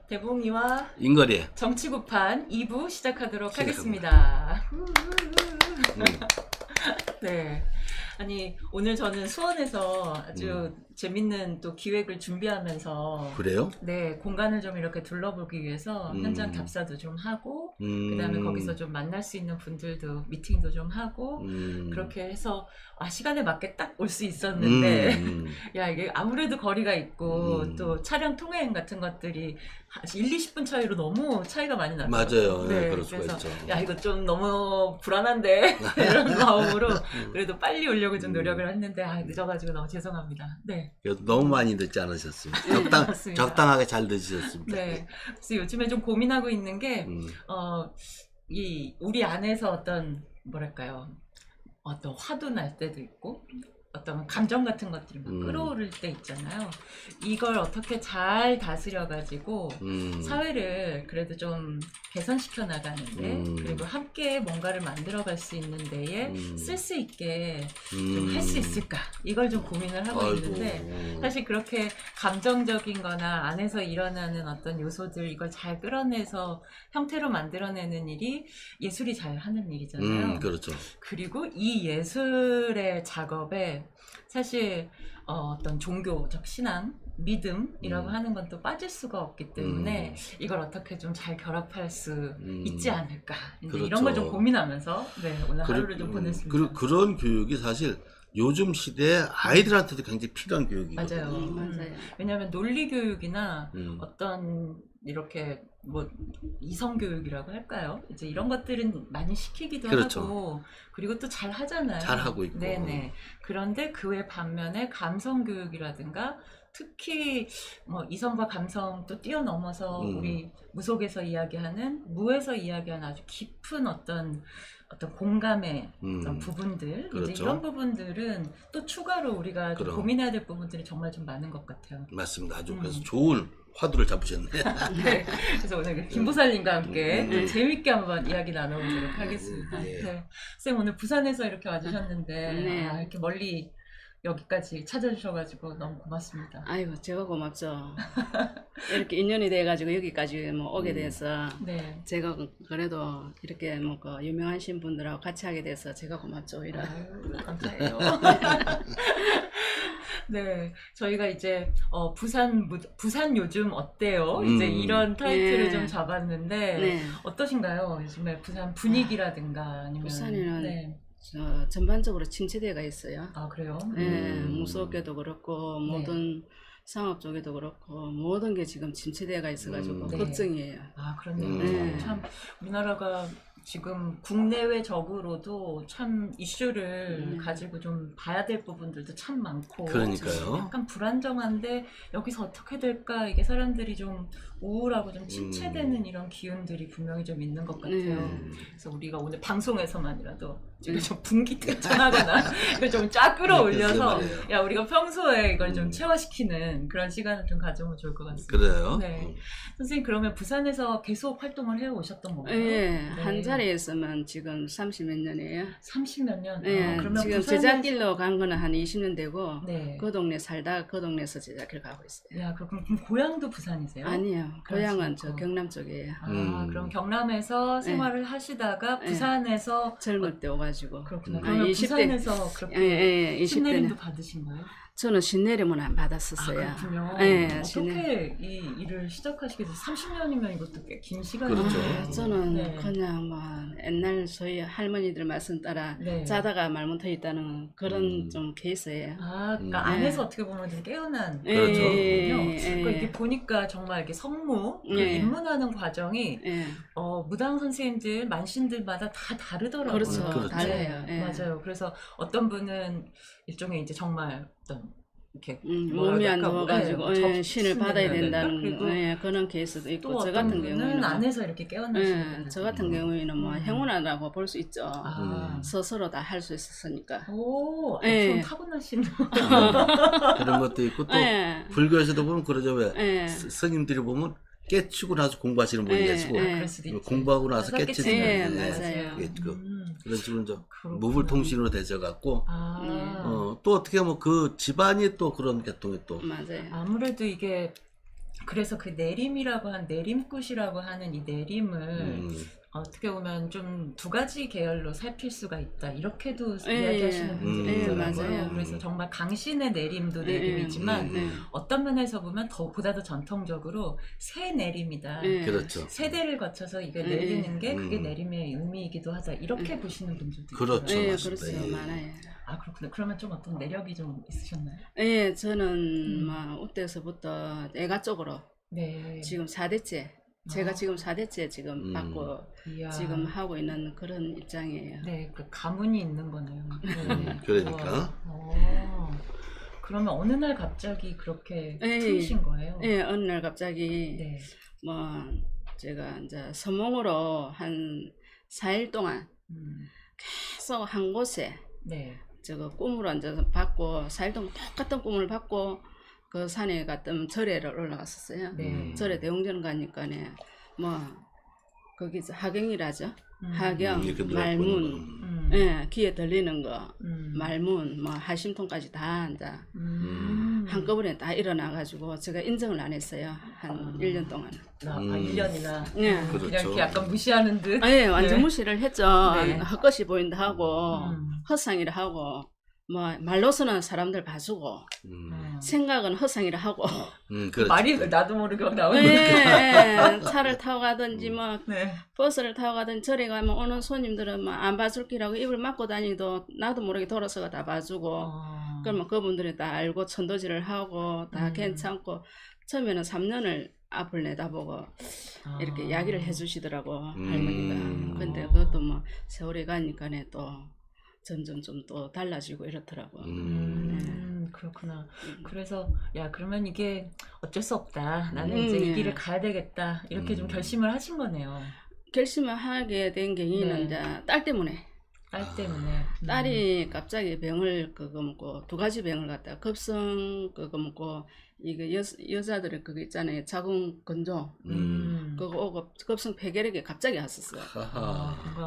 대봉이와 인거리에 정치구판 2부 시작하도록 시작합니다. 하겠습니다. 네. 아니, 오늘 저는 수원에서 아주 재밌는 또 기획을 준비하면서 그래요? 네, 공간을 좀 이렇게 둘러보기 위해서 현장 답사도 좀 하고 그다음에 거기서 좀 만날 수 있는 분들도 미팅도 좀 하고 그렇게 해서 시간에 맞게 딱 올 수 있었는데 야, 이게 아무래도 거리가 있고 또 차량 통행 같은 것들이 1-20분 차이로 너무 차이가 많이 났어요. 맞아요. 네, 그럴 수가 그래서 있죠. 야, 이거 좀 너무 불안한데 이런 마음으로 그래도 빨리 오려고 좀 노력을 했는데 늦어가지고 너무 죄송합니다. 네. 너무 많이 늦지 않으셨습니다. 맞습니다. 적당하게 잘 늦으셨습니다. 네. 그래서 요즘에 좀 고민하고 있는 게 우리 안에서 어떤 뭐랄까요, 어떤 화도 날 때도 있고 어떤 감정 같은 것들이 막 끌어오를 때 있잖아요. 이걸 어떻게 잘 다스려가지고 사회를 그래도 좀 개선시켜 나가는데 그리고 함께 뭔가를 만들어갈 수 있는 데에 쓸 수 있게 좀 할 수 있을까, 이걸 좀 고민을 하고 있는데 사실 그렇게 감정적인 거나 안에서 일어나는 어떤 요소들, 이걸 잘 끌어내서 형태로 만들어내는 일이 예술이 잘 하는 일이잖아요. 그렇죠. 그리고 이 예술의 작업에 사실 어떤 종교적 신앙, 믿음이라고 하는 건 또 빠질 수가 없기 때문에 이걸 어떻게 좀 잘 결합할 수 있지 않을까, 이제 그렇죠. 이런 걸 좀 고민하면서 오늘 하루를 좀 보냈습니다. 그런 교육이 사실 요즘 시대에 아이들한테도 굉장히 필요한 교육이거든요. 맞아요. 맞아요. 왜냐하면 논리 교육이나 어떤 이렇게 뭐 이성 교육이라고 할까요? 이제 이런 것들은 많이 시키기도 그렇죠. 하고 그리고 또 잘 하잖아요. 잘 하고 있고. 네네. 그런데 그 외 반면에 감성 교육이라든가 특히 뭐 이성과 감성 또 뛰어넘어서 우리 무속에서 이야기하는, 무에서 이야기하는 아주 깊은 어떤 공감의 어떤 부분들, 그렇죠. 이제 이런 부분들은 또 추가로 우리가 좀 그럼. 고민해야 될 부분들이 정말 좀 많은 것 같아요. 맞습니다. 아주 그래서 좋은 화두를 잡으셨네. 네. 그래서 오늘 김보살님과 함께 좀 재밌게 한번 이야기 나눠보도록 하겠습니다. 예. 네. 쌤 오늘 부산에서 이렇게 와주셨는데 네. 이렇게 멀리 여기까지 찾아주셔가지고 너무 고맙습니다. 아이고, 제가 고맙죠. 이렇게 인연이 돼가지고 여기까지 뭐 오게 돼서 네. 제가 그래도 이렇게 뭐 그 유명하신 분들하고 같이 하게 돼서 제가 고맙죠. 이런. 아유, 감사해요. 네, 저희가 이제 부산 요즘 어때요? 이제 이런 타이틀을 네. 좀 잡았는데 네. 어떠신가요? 요즘에 부산 분위기라든가 아니면 부산에는 네. 전반적으로 침체되가 있어요. 아, 그래요? 네, 무속계도 그렇고 모든 상업 쪽에도 그렇고 모든 게 지금 침체되가 있어가지고 네. 걱정이에요. 아, 그렇네요. 네. 참 우리나라가 지금 국내외적으로도 참 이슈를 가지고 좀 봐야 될 부분들도 참 많고 그러니까요. 약간 불안정한데 여기서 어떻게 될까, 이게 사람들이 좀 우울하고 좀 침체되는 이런 기운들이 분명히 좀 있는 것 같아요. 그래서 우리가 오늘 방송에서만이라도 지금 좀 분기 퇴천하거나 이걸 좀 쫙 끌어올려서 네, 글쎄 야, 우리가 평소에 이걸 좀 체화시키는 그런 시간을 좀 가져보면 좋을 것 같습니다. 그래요? 네. 선생님, 그러면 부산에서 계속 활동을 해 오셨던 건가요? 네, 한 자리에 있으면 지금 30몇 년이에요. 30몇 년? 네, 그러면 지금 제작길로 간 거는 한 20년 되고 네. 그 동네 살다가 그 동네에서 제작길 가고 있어요. 야, 그럼 고향도 부산이세요? 아니요, 고향은 그렇죠. 저 경남 쪽이에요. 그럼 경남에서 생활을 하시다가 부산에서 젊을 때 오가지고. 그렇구나. 한 그러면 20대. 부산에서 그렇게 예, 20대는. 신내림도 받으신 거예요? 저는 신내림은 안 아, 받았었어요. 그렇군요. 예, 어떻게 이 일을 시작하시게 돼서 30년이면 이것도 꽤 긴 시간이에요. 그렇죠. 저는 네. 그냥 뭐 옛날 소위 할머니들 말씀 따라 네. 자다가 말 못해 있다는 그런 좀 케이스예요. 그러니까 안에서 어떻게 보면 좀 깨어난 그렇죠. 거군요. 그러니까 이게 보니까 정말 이렇게 성무, 그 예. 입문하는 과정이 예. 무당 선생님들, 만신들마다 다 다르더라고요. 그렇죠. 그렇죠. 달라요. 예. 맞아요. 그래서 어떤 분은 일종의 이제 정말 어떤 이렇게 몸이 안 누워가지고 신을 받아야 된다는 그리고 그런 케이스도 또 있고, 저 어떤 같은 분은 경우에는 안에서 이렇게 깨어나시는 분들. 저 같은 경우에는 뭐 행운하다고 볼 수 있죠. 아. 스스로 다 할 수 있었으니까. 오, 예. 좀 타고나신. 그런 것도 있고 또 예. 불교에서도 보면 그러죠. 왜 예. 스님들이 보면 깨치고 나서 공부하시는 분이 예, 계시고 예. 그럴 수도 있지. 공부하고 나서 나서 깨치는 예, 분이 맞아요. 그게 있고 그런 식으로 이제 그렇구나. 무불통신으로 되셔갖고 아, 또 어떻게 하면 그 집안이 또 그런 계통이 또 맞아요. 아무래도 이게 그래서 그 내림이라고 한 내림굿이라고 하는 이 내림을 어떻게 보면 좀 두 가지 계열로 살필 수가 있다. 이렇게도 이야기하시는 분들이 있더라고요. 맞아요. 그래서 정말 강신의 내림도 내림이지만 어떤 면에서 보면 보다 더 전통적으로 새 내림이다. 그렇죠. 세대를 거쳐서 이게 내리는 게 그게 내림의 의미이기도 하다. 이렇게 보시는 분들도 있고. 그렇죠. 예, 맞습니다. 그렇죠. 예. 많아요. 아 그렇구나. 그러면 좀 어떤 내력이 좀 있으셨나요? 예, 저는 막 우때서부터 애가 쪽으로 네. 지금 4대째 제가 지금 4대째 지금 받고 이야. 지금 하고 있는 그런 입장이에요. 네, 그 가문이 있는 거네요. 네. 그러니까. 그러면 어느 날 갑자기 그렇게 예, 트이신 거예요? 예, 어느 날 갑자기 네. 뭐 제가 이제 서몽으로 한 4일 동안 계속 한 곳에 네. 저거 꿈을 앉아서 받고 4일 동안 똑같은 꿈을 받고 그 산에 갔던 절에를 올라갔었어요. 네. 절에 대웅전 가니까네 뭐 거기 하경이라죠. 하경, 이렇게 말문, 예, 귀에 들리는 거, 음. 말문, 뭐 하심통까지 다 이제 한꺼번에 다 일어나가지고 제가 인정을 안 했어요. 한 1년 동안. 1년이나. 예. 그냥 그렇죠. 이렇게 약간 무시하는 듯. 예, 완전 네. 무시를 했죠. 네. 헛것이 보인다 하고 음. 헛상이라 하고 뭐 말로서는 사람들 봐주고 생각은 헛상이라 하고 그렇죠. 말이 나도 모르게 막 나오는 예, 거예요. 예, 차를 타고 가든지 뭐 네. 버스를 타고 가든지 절에 가면 오는 손님들은 뭐 안 봐줄 기라고 입을 막고 다니도 나도 모르게 돌아서가 다 봐주고 그러면 그분들이 다 알고 천도질을 하고 다 괜찮고 처음에는 3년을 앞을 내다보고 이렇게 이야기를 해주시더라고 할머니가. 근데 그것도 뭐 세월이 가니까네 또 점점 좀 또 달라지고 이렇더라고. 그렇구나. 그래서 야 그러면 이게 어쩔 수 없다. 나는 이제 이 길을 가야 되겠다. 이렇게 좀 결심을 하신 거네요. 결심을 하게 된 계기는 네. 이제 딸 때문에. 딸 때문에. 딸이 갑자기 병을 그거 먹고 2가지 병을 갖다 급성 그거 먹고 이게 여자들의 그거 있잖아요. 자궁 건조 그거 오고 급성 폐결핵이 갑자기 왔었어요.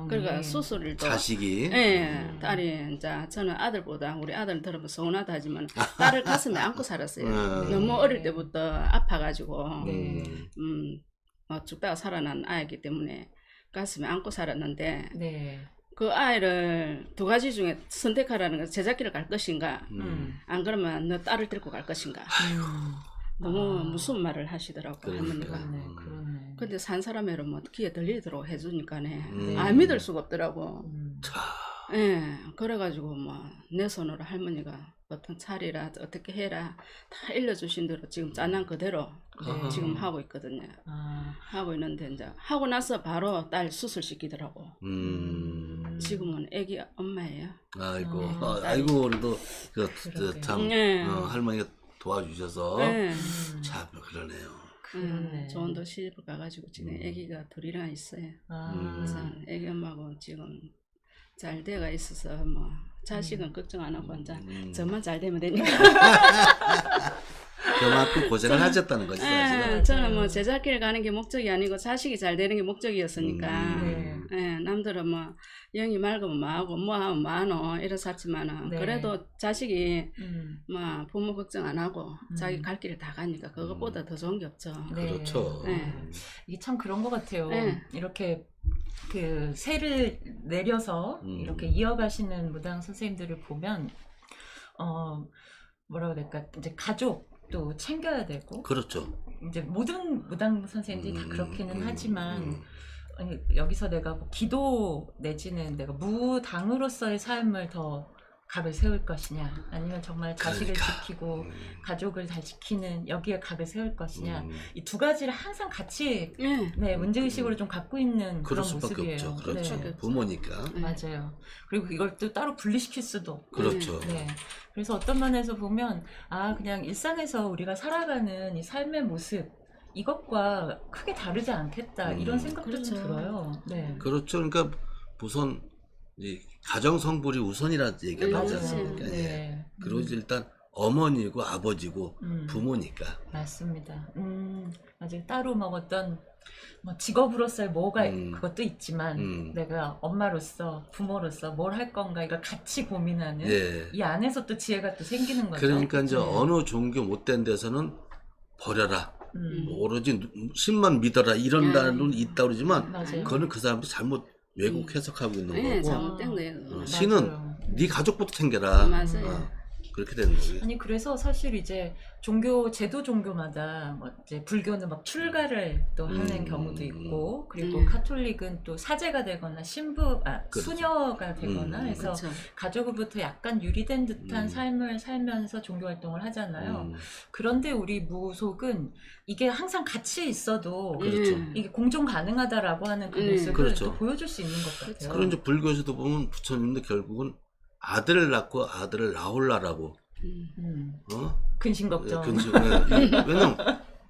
그러니까 수술을 또 자식이. 예, 딸이 이제 저는 아들보다 우리 아들은 들으면 서운하다 하지만 딸을 가슴에 안고 살았어요. 너무 어릴 때부터 아파가지고 네. 뭐 죽다가 살아난 아이기 때문에 가슴에 안고 살았는데 네. 그 아이를 2가지 중에 선택하라는 거 제작기를 갈 것인가 안 그러면 너 딸을 데리고 갈 것인가 너무 무슨 말을 하시더라고 할머니가. 그러네. 근데 산 사람애로 뭐 귀에 들리도록 해주니까네 안 믿을 수가 없더라고. 예, 그래가지고 뭐 내 손으로 할머니가 어떤 차리라 어떻게 해라 다 일러주신 대로 지금 짠난 그대로 지금 하고 있거든요. 하고 있는데 이제 하고 나서 바로 딸 수술시키더라고. 지금은 애기 엄마예요. 아이고, 아이고 오늘도 참 할머니가 도와주셔서 참 그러네요. 그러네. 좋은도 시집을 가가지고 지금 애기가 둘이나 있어요. 그래서 애기 엄마하고 지금 잘 돼가 있어서 뭐 자식은 걱정 안 하고 이제 저만 잘 되면 되니까. 그만큼 고생을 하셨다는 거지 사실은. 저는 뭐 제자길 가는 게 목적이 아니고 자식이 잘 되는 게 목적이었으니까. 예, 남들은 뭐 영이 맑으면 뭐하고 뭐하면 뭐하노 이랬었지만은 그래도 자식이 뭐 부모 걱정 안 하고 자기 갈 길을 다 가니까 그것보다 더 좋은 게 없죠. 그렇죠. 이게 참 그런 것 같아요. 네. 이렇게 그 새를 내려서 이렇게 이어가시는 무당 선생님들을 보면 뭐라고 해야 될까 이제 가족도 챙겨야 되고 그렇죠. 이제 모든 무당 선생님들이 다 그렇기는 하지만 아니, 여기서 내가 뭐 기도 내지는 내가 무당으로서의 삶을 더 각을 세울 것이냐 아니면 정말 자식을 지키고 가족을 잘 지키는 여기에 각을 세울 것이냐 이 2가지를 항상 같이 문제의식으로 좀 갖고 있는 그럴 그런 수밖에 모습이에요. 없죠. 그렇죠. 네. 부모니까. 맞아요. 그리고 이걸 또 따로 분리시킬 수도 없고. 그렇죠. 네. 그래서 어떤 면에서 보면 그냥 일상에서 우리가 살아가는 이 삶의 모습 이것과 크게 다르지 않겠다 이런 생각도 좀 들어요. 네. 그렇죠. 그러니까 우선 이 가정 성불이 우선이라는 얘기가 나오지 않습니까? 네. 그리고 일단 어머니고 아버지고 부모니까. 맞습니다. 맞아요. 따로 뭐 어떤 뭐 직업으로서의 뭐가 그것도 있지만 내가 엄마로서 부모로서 뭘 할 건가 이걸 같이 고민하는 이 안에서 또 지혜가 또 생기는 거죠. 그러니까 이제 어느 종교 못된 데서는 버려라. 오로지 신만 믿어라 이런 단은 있다 그러지만 맞아요. 그거는 그 사람이 잘못 왜곡 해석하고 있는 네, 거고 잘못된 거예요. 신은 맞아요. 네 가족부터 챙겨라. 맞아요. 그렇게 되는 거예요. 아니 그래서 사실 이제 제도 종교마다 뭐 이제 불교는 막 출가를 또 하는 경우도 있고 그리고 카톨릭은 또 사제가 되거나 그렇죠. 수녀가 되거나 해서 그렇죠. 가족으로부터 약간 유리된 듯한 삶을 살면서 종교 활동을 하잖아요. 그런데 우리 무속은 이게 항상 같이 있어도 그렇죠. 이게 공존 가능하다라고 하는 그 모습을 그렇죠. 또 보여줄 수 있는 것 같아요. 그런 이제 불교에서도 보면 부처님도 결국은 아들을 낳고 아들을 낳으려라고 근심 걱정. 왜냐면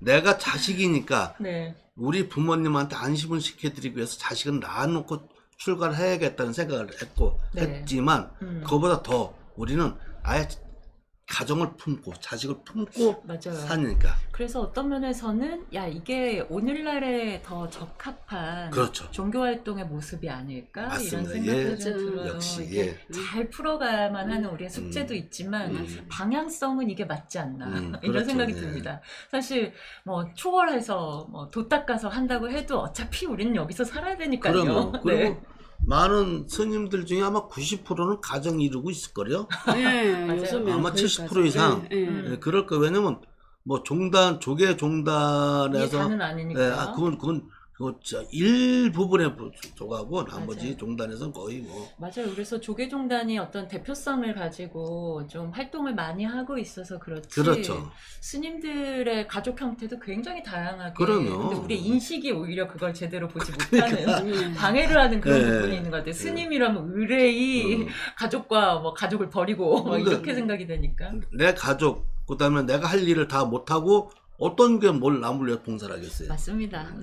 내가 자식이니까 네. 우리 부모님한테 안심을 시켜드리기 위해서 자식은 낳아놓고 출가를 해야겠다는 생각을 했지만 그거보다 더 우리는 아예 가정을 품고 자식을 품고 맞아요. 사니까. 그래서 어떤 면에서는 야 이게 오늘날에 더 적합한 그렇죠. 종교 활동의 모습이 아닐까 맞습니다. 이런 생각도 예. 좀 들어요. 역시, 이게 예. 잘 풀어가야만 하는 우리의 숙제도 있지만 방향성은 이게 맞지 않나 이런 그렇죠. 생각이 예. 듭니다. 사실 뭐 초월해서 뭐 도 닦아서 한다고 해도 어차피 우리는 여기서 살아야 되니까요. 그러면 그리고 네. 많은 스님들 중에 아마 90%는 가정 이루고 있을걸요. 네, 맞아요. 요즘에는 아마 거기까지. 70% 이상. 네, 네. 예, 그럴 거 왜냐면 뭐 조계 이게 종단에서 다는 아니니까. 그건 일부분에 조가고 나머지 맞아요. 종단에서는 거의 뭐 맞아요. 그래서 조계종단이 어떤 대표성을 가지고 좀 활동을 많이 하고 있어서 그렇지. 그렇죠. 스님들의 가족 형태도 굉장히 다양하게. 그럼요. 근데 우리의 인식이 오히려 그걸 제대로 보지 못하는 네. 방해를 하는 그런 네. 부분이 있는 것 같아요. 스님이라면 의뢰이 가족과 뭐 가족을 버리고 막 근데 이렇게 생각이 되니까. 내 가족 그다음에 내가 할 일을 다 못하고 어떤 게 뭘 남을 위해 봉사를 하겠어요. 맞습니다.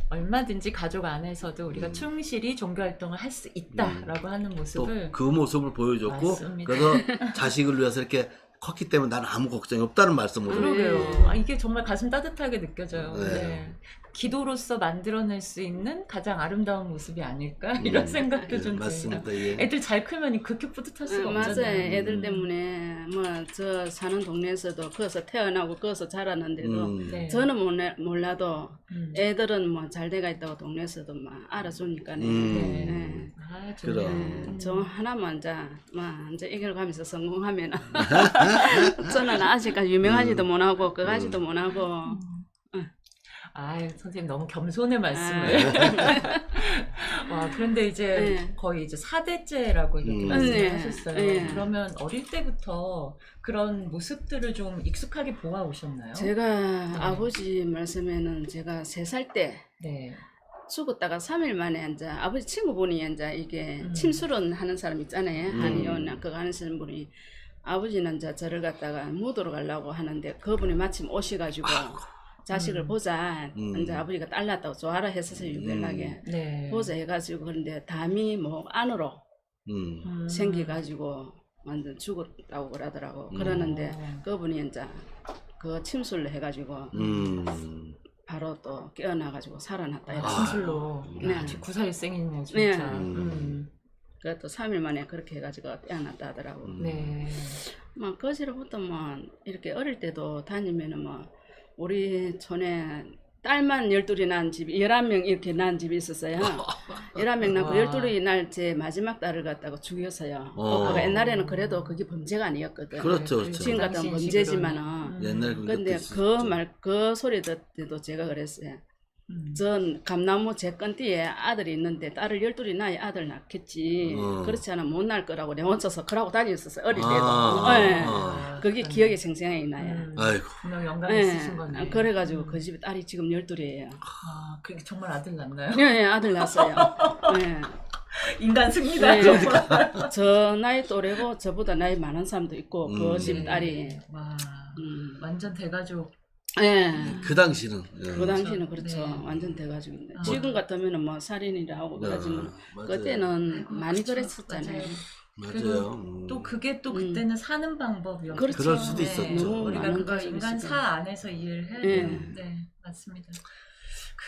얼마든지 가족 안에서도 우리가 충실히 종교 활동을 할 수 있다라고 하는 또 모습을 그 모습을 보여줬고 맞습니다. 그래서 자식을 위해서 이렇게 컸기 때문에 나는 아무 걱정이 없다는 말씀으로 그러게요. 이게 정말 가슴 따뜻하게 느껴져요. 네. 네. 기도로서 만들어낼 수 있는 가장 아름다운 모습이 아닐까 이런 생각도 좀 듭니다. 맞습니다. 예. 애들 잘 크면 그렇게 뿌듯할 수가 맞아요. 없잖아요. 애들 때문에 뭐 저 사는 동네에서도 거기서 태어나고 거기서 자랐는데도 네. 저는 몰라도 애들은 뭐 잘 돼가 있다고 동네에서도 막 알아주니까요. 네. 아, 그럼. 좋네요. 저 하나만 이제 이겨가면서 성공하면 저는 아직까지 유명하지도 못하고 그가지도 못하고 아유, 선생님 너무 겸손의 말씀을. 와, 그런데 이제 네. 거의 이제 4대째라고 이렇게 말씀을 네. 하셨어요. 네. 그러면 어릴 때부터 그런 모습들을 좀 익숙하게 보아오셨나요? 제가 아버지 말씀에는 제가 3살 때 네. 죽었다가 3일 만에 이제 아버지 친구분이 이제 이게 침수론 하는 사람 있잖아요. 한의원 그거 하는 분이 아버지는 이제 저를 갖다가 묻으러 가려고 하는데 그분이 마침 오셔가지고 자식을 보자. 이제 아버지가 딸 낳았다고 좋아라 했었어요. 유별나게 네. 보자 해가지고 그런데 담이 뭐 안으로 생겨가지고 완전 죽었다고 그러더라고. 그러는데 그분이 이제 그 침술로 해가지고 바로 또 깨어나가지고 살아났다. 아, 침술로. 네. 아주 구사일생이네요, 진짜. 네. 그것도 3일 만에 그렇게 해가지고 깨어났다 하더라고. 네. 뭐 거시로부터 뭐 이렇게 어릴 때도 다니면은 뭐 우리 촌에 딸만 12이 난 집이 11명 이렇게 난 집이 있었어요. 11명 낳고 12이 날 제 마지막 딸을 갖다가 죽였어요. 그러니까 옛날에는 그래도 그게 범죄가 아니었거든. 그렇죠, 그렇죠. 지금 같은 당시 범죄지만은. 옛날 근데 그 소리 듣을 때도 제가 그랬어요. 전 감나무 제 건띠에 아들이 있는데 딸을 12이 낳아야 아들 낳겠지. 그렇지 않으면 못 낳을 거라고 내원쳐서 그러고 다녔었어요. 어릴 때도. 네. 그게 기억에 생생하게 나요. 아이고. 분명 영감이 있으신 거네. 그래가지고 그 집에 딸이 지금 12이에요. 아, 그게 정말 아들 낳나요? 네, 아들 낳았어요. 네. 인간 승리다. 네. 정말. 저 나이 또래고 저보다 나이 많은 사람도 있고 그 집 딸이. 와, 완전 대가족. 네. 그 당시는 그 당시는 그렇죠. 네. 완전 돼가지고 지금 같으면은 뭐 살인이라 하고 그러지만 그때는 많이 그렇죠. 그랬었잖아요. 맞아요. 또 그게 또 그때는 사는 방법이었죠. 그렇죠. 그럴 수도 네. 있었죠. 너무 우리가 많은 그걸 가족이 인간 있을 사 안에서 이해를 해야 네. 되는. 네, 맞습니다.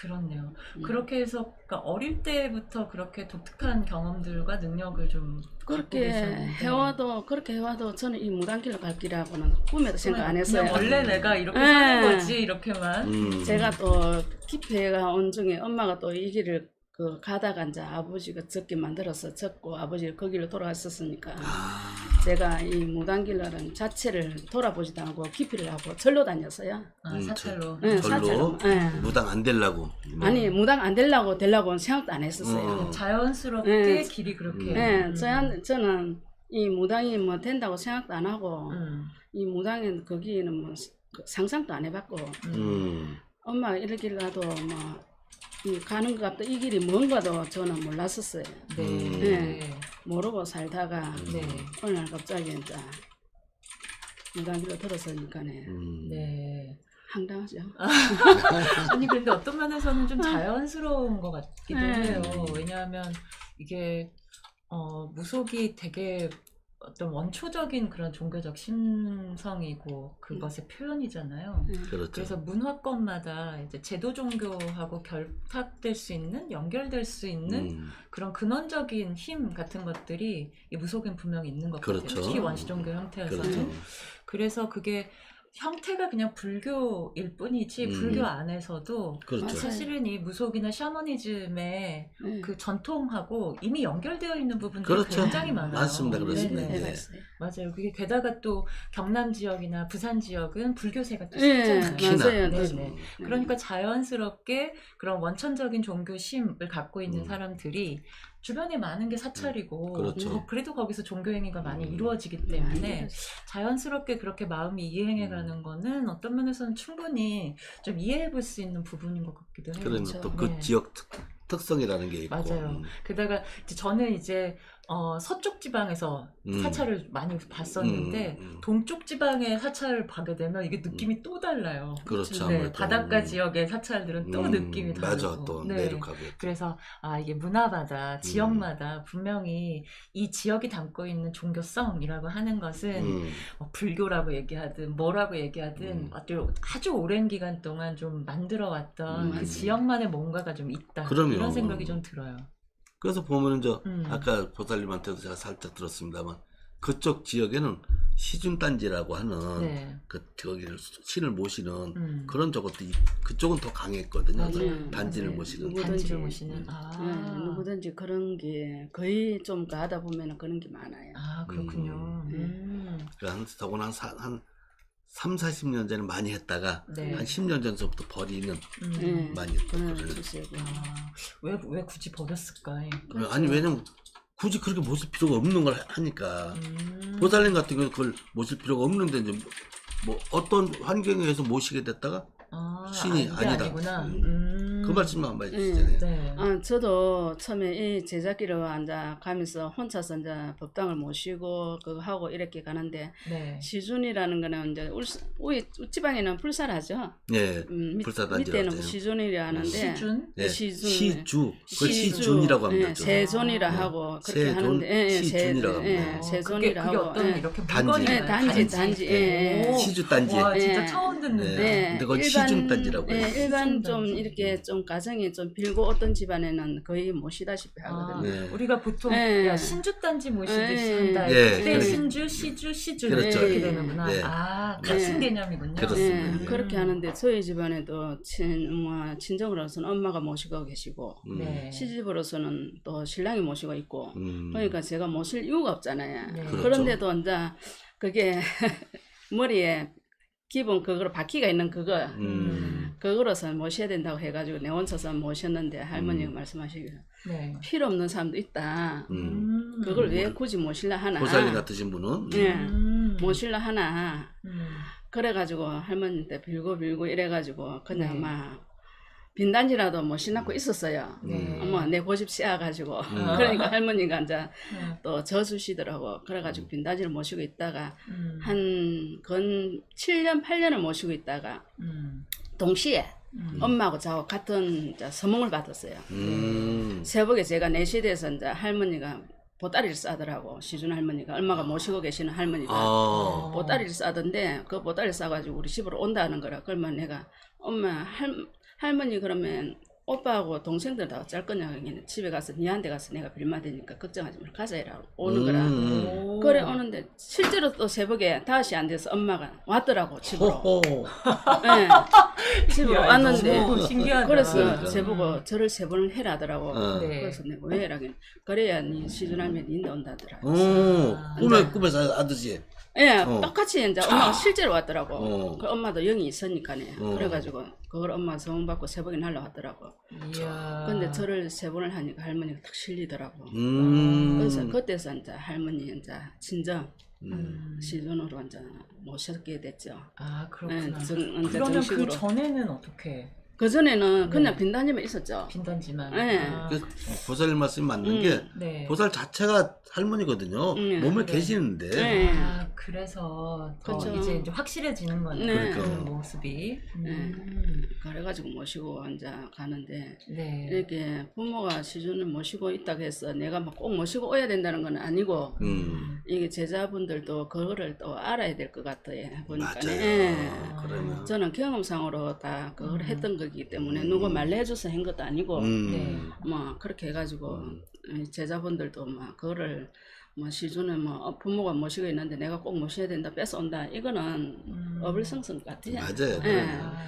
그렇네요. 그렇게 해서 그러니까 어릴 때부터 그렇게 독특한 경험들과 능력을 좀 갖고 그렇게 계셨는데 해와도 그렇게 해와도 저는 이 무단길로 갈 길하고는 꿈에도 생각 안 했어요. 그냥 원래 내가 이렇게 네. 사는 거지 이렇게만. 제가 또 기회가 온 중에 엄마가 또 이 길을 그 가다가 이제 아버지가 적게 만들어서 적고 아버지가 그 길로 돌아갔었으니까 제가 이 무단길라는 자체를 돌아보지도 않고 기피를 하고 절로 다녔어요. 사찰로. 네, 절로 사찰로. 네. 무당 안 되려고. 아니 무당 안 되려고는 생각도 안 했었어요. 자연스럽게 네. 길이 그렇게. 네, 저는 이 무당이 뭐 된다고 생각도 안 하고 이 무당은 거기는 뭐 상상도 안 해봤고 엄마가 이렇게 가도 뭐 이 가는 것 같다 이 길이 뭔가도 저는 몰랐었어요. 네. 모르고 살다가 네. 어느 날 갑자기 이제 무당길로 들어서니까네. 네. 황당하죠. 아니 근데 어떤 면에서는 좀 자연스러운 것 같기도 네. 해요. 왜냐하면 이게 무속이 되게 어떤 원초적인 그런 종교적 심성이고 그것의 표현이잖아요. 그렇죠. 그래서 문화권마다 이제 제도 종교하고 결탁될 수 있는, 연결될 수 있는 그런 근원적인 힘 같은 것들이 이 무속엔 분명히 있는 것 같아요. 그렇죠. 특히 원시 종교 형태에서는. 그렇죠. 그래서 그게 형태가 그냥 불교일 뿐이지 불교 안에서도 그렇죠. 사실은 이 무속이나 샤머니즘의 그 전통하고 이미 연결되어 있는 부분들이 그렇죠. 굉장히 많아요. 맞습니다. 그렇습니다. 네네. 네. 맞아요. 그게 게다가 또 경남 지역이나 부산 지역은 불교세가 또 네, 있잖아요. 맞아요. 네네. 그러니까 자연스럽게 그런 원천적인 종교심을 갖고 있는 사람들이 주변에 많은 게 사찰이고 그렇죠. 그래도 거기서 종교행위가 많이 이루어지기 때문에 자연스럽게 그렇게 마음이 이해해가는 거는 어떤 면에서는 충분히 좀 이해해 볼 수 있는 부분인 것 같기도 해요. 그러면 또 그 네. 지역 특성이라는 게 있고. 맞아요. 게다가 저는 이제 서쪽 지방에서 사찰을 많이 봤었는데 동쪽 지방의 사찰을 가게 되면 이게 느낌이 또 달라요. 그렇죠. 네, 아무래도. 바닷가 지역의 사찰들은 또 느낌이 다르고. 맞아, 또 네. 내륙하고. 그래서 이게 문화마다 지역마다 분명히 이 지역이 담고 있는 종교성이라고 하는 것은 불교라고 얘기하든 뭐라고 얘기하든 아주 오랜 기간 동안 좀 만들어 왔던 그 지역만의 뭔가가 좀 있다. 그럼요. 이런 생각이 좀 들어요. 그래서 보면은 아까 보살님한테도 제가 살짝 들었습니다만 그쪽 지역에는 시준단지라고 하는 네. 거기를 신을 모시는 그런 저것도 그쪽은 더 강했거든요. 맞아요. 단지를 맞아요. 모시는. 단지를 모시는. 누구든지 그런 게 거의 좀 가다 보면 그런 게 많아요. 그렇군요. 더구나 한 3, 40년 전에 많이 했다가 네. 한 10년 전서부터 버리는 많이 그런 했거든요. 주시고. 왜 굳이 버렸을까? 그렇죠. 아니 왜냐면 굳이 그렇게 모실 필요가 없는 걸 하니까 보살님 같은 경우 그걸 모실 필요가 없는데 이제 뭐 어떤 환경에 의해서 모시게 됐다가 신이 이게 아니다. 아니구나. 그 말씀만 한번 해주시잖아요. 네. 저도 처음에 이 제자기로 앉아 가면서 혼자서 이제 법당을 모시고 그거 하고 이렇게 가는데 네. 시준이라는 거는 이제 우리 지방에는 불사라죠. 네, 밑에는 불사단지라고 하죠. 시준이라 하는데 시준? 네, 시준. 시주, 그걸 시준이라고 합니다. 세존이라 하고 그렇게 세존, 하는데 시준이라고 합니다. 그게 세존이라 하고 어떤 이렇게 단지. 물건인가요? 단지. 시주 단지. 와 진짜 예. 처음 듣는데. 네. 근데 그건 시준단지라고 해요. 일반 좀 시준단지. 이렇게 좀 가정이 좀 빌고 어떤 집안에는 거의 모시다시피 하거든요. 네. 우리가 보통 네. 야, 신주단지 모시듯이 한다. 네. 그때 네. 신주, 시주, 시준 그렇죠. 이렇게 되는구나. 네. 같은 개념이군요. 그렇습니다. 그렇게 하는데 저희 집안에도 친정으로서는 엄마가 모시고 계시고 네. 시집으로서는 또 신랑이 모시고 있고 그러니까 제가 모실 이유가 없잖아요. 네. 그렇죠. 그런데도 이제 그게 머리에 기본 그거로 바퀴가 있는 그거로서 모셔야 된다고 해가지고 내 혼자서 모셨는데 할머니가 말씀하시기를 네. 필요 없는 사람도 있다. 음. 그걸 왜 굳이 모실라 하나? 보살님 같으신 분은 예, 모실라 하나. 음. 그래가지고 할머니한테 빌고 이래가지고 그냥 네. 막 빈단지라도 못 신고 있었어요. 네. 어머 내 고집 씨앗가지고 그러니까 할머니가 이제 또 져주시더라고. 그래가지고 빈단지를 모시고 있다가 건 7년 8년을 모시고 있다가 동시에 엄마하고 저하고 같은 이제 서몽을 받았어요. 새벽에 제가 4시에 돼서 이제 할머니가 보따리를 싸더라고. 시준 할머니가 엄마가 모시고 계시는 할머니가 보따리를 싸던데 그 보따리를 싸가지고 우리 집으로 온다는 거라. 그러면 내가 엄마 할머니 그러면 오빠하고 동생들 다 어쩔 거냐 여기는 집에 가서 니한테 가서 내가 빌마되니까 걱정하지 말고 가자 이라고 오는 거라. 오. 그래 오는데 실제로 또 새벽에 5시 안 돼서 엄마가 왔더라고 집으로. 호호. 네. 집으로 야, 왔는데 너무 신기하다. 그래서 그러니까. 저보고 절을 3번을 해라더라고. 네. 그래서 내가 왜 해라긴 그래야 니 시준하면 니네 온다더라. 꿈에서 아드지. 예, 어. 똑같이 이제 엄마가 실제로 왔더라고. 어. 그 엄마도 영이 있으니까네. 어. 그래가지고 그걸 엄마가 소문 받고 새벽에 날라왔더라고. 이야. 근데 절을 3번을 하니까 할머니가 탁 실리더라고. 그래서 그때서 이제 할머니 이제 친정 시준으로 이제 모셨게 됐죠. 아 그렇구나. 네, 이제 그러면 정식으로. 그 전에는 어떻게 그 전에는 그냥 네. 빈단지만 있었죠. 빈단지만? 네. 아, 그 보살 말씀이 맞는 게 네. 보살 자체가 할머니거든요. 몸에 네. 계시는데. 네. 아 그래서 더 그쵸. 이제 확실해지는 거네. 네. 그 그러니까. 모습이. 네. 그래가지고 모시고 이제 가는데 네. 이렇게 부모가 시준을 모시고 있다고 해서 내가 막 꼭 모시고 오야 된다는 건 아니고 이게 제자분들도 그거를 또 알아야 될 것 같아요. 보니까. 맞아요. 예. 그러면. 저는 경험상으로 다 그걸 했던 거기 때문에 누구 말려줘서 한 것도 아니고 네. 뭐 그렇게 해가지고 제자분들도 막 그거를 뭐 시주는 뭐 부모가 모시고 있는데 내가 꼭 모셔야 된다 뺏어온다 이거는 어불성성 같아요. 맞아요. 예. 아,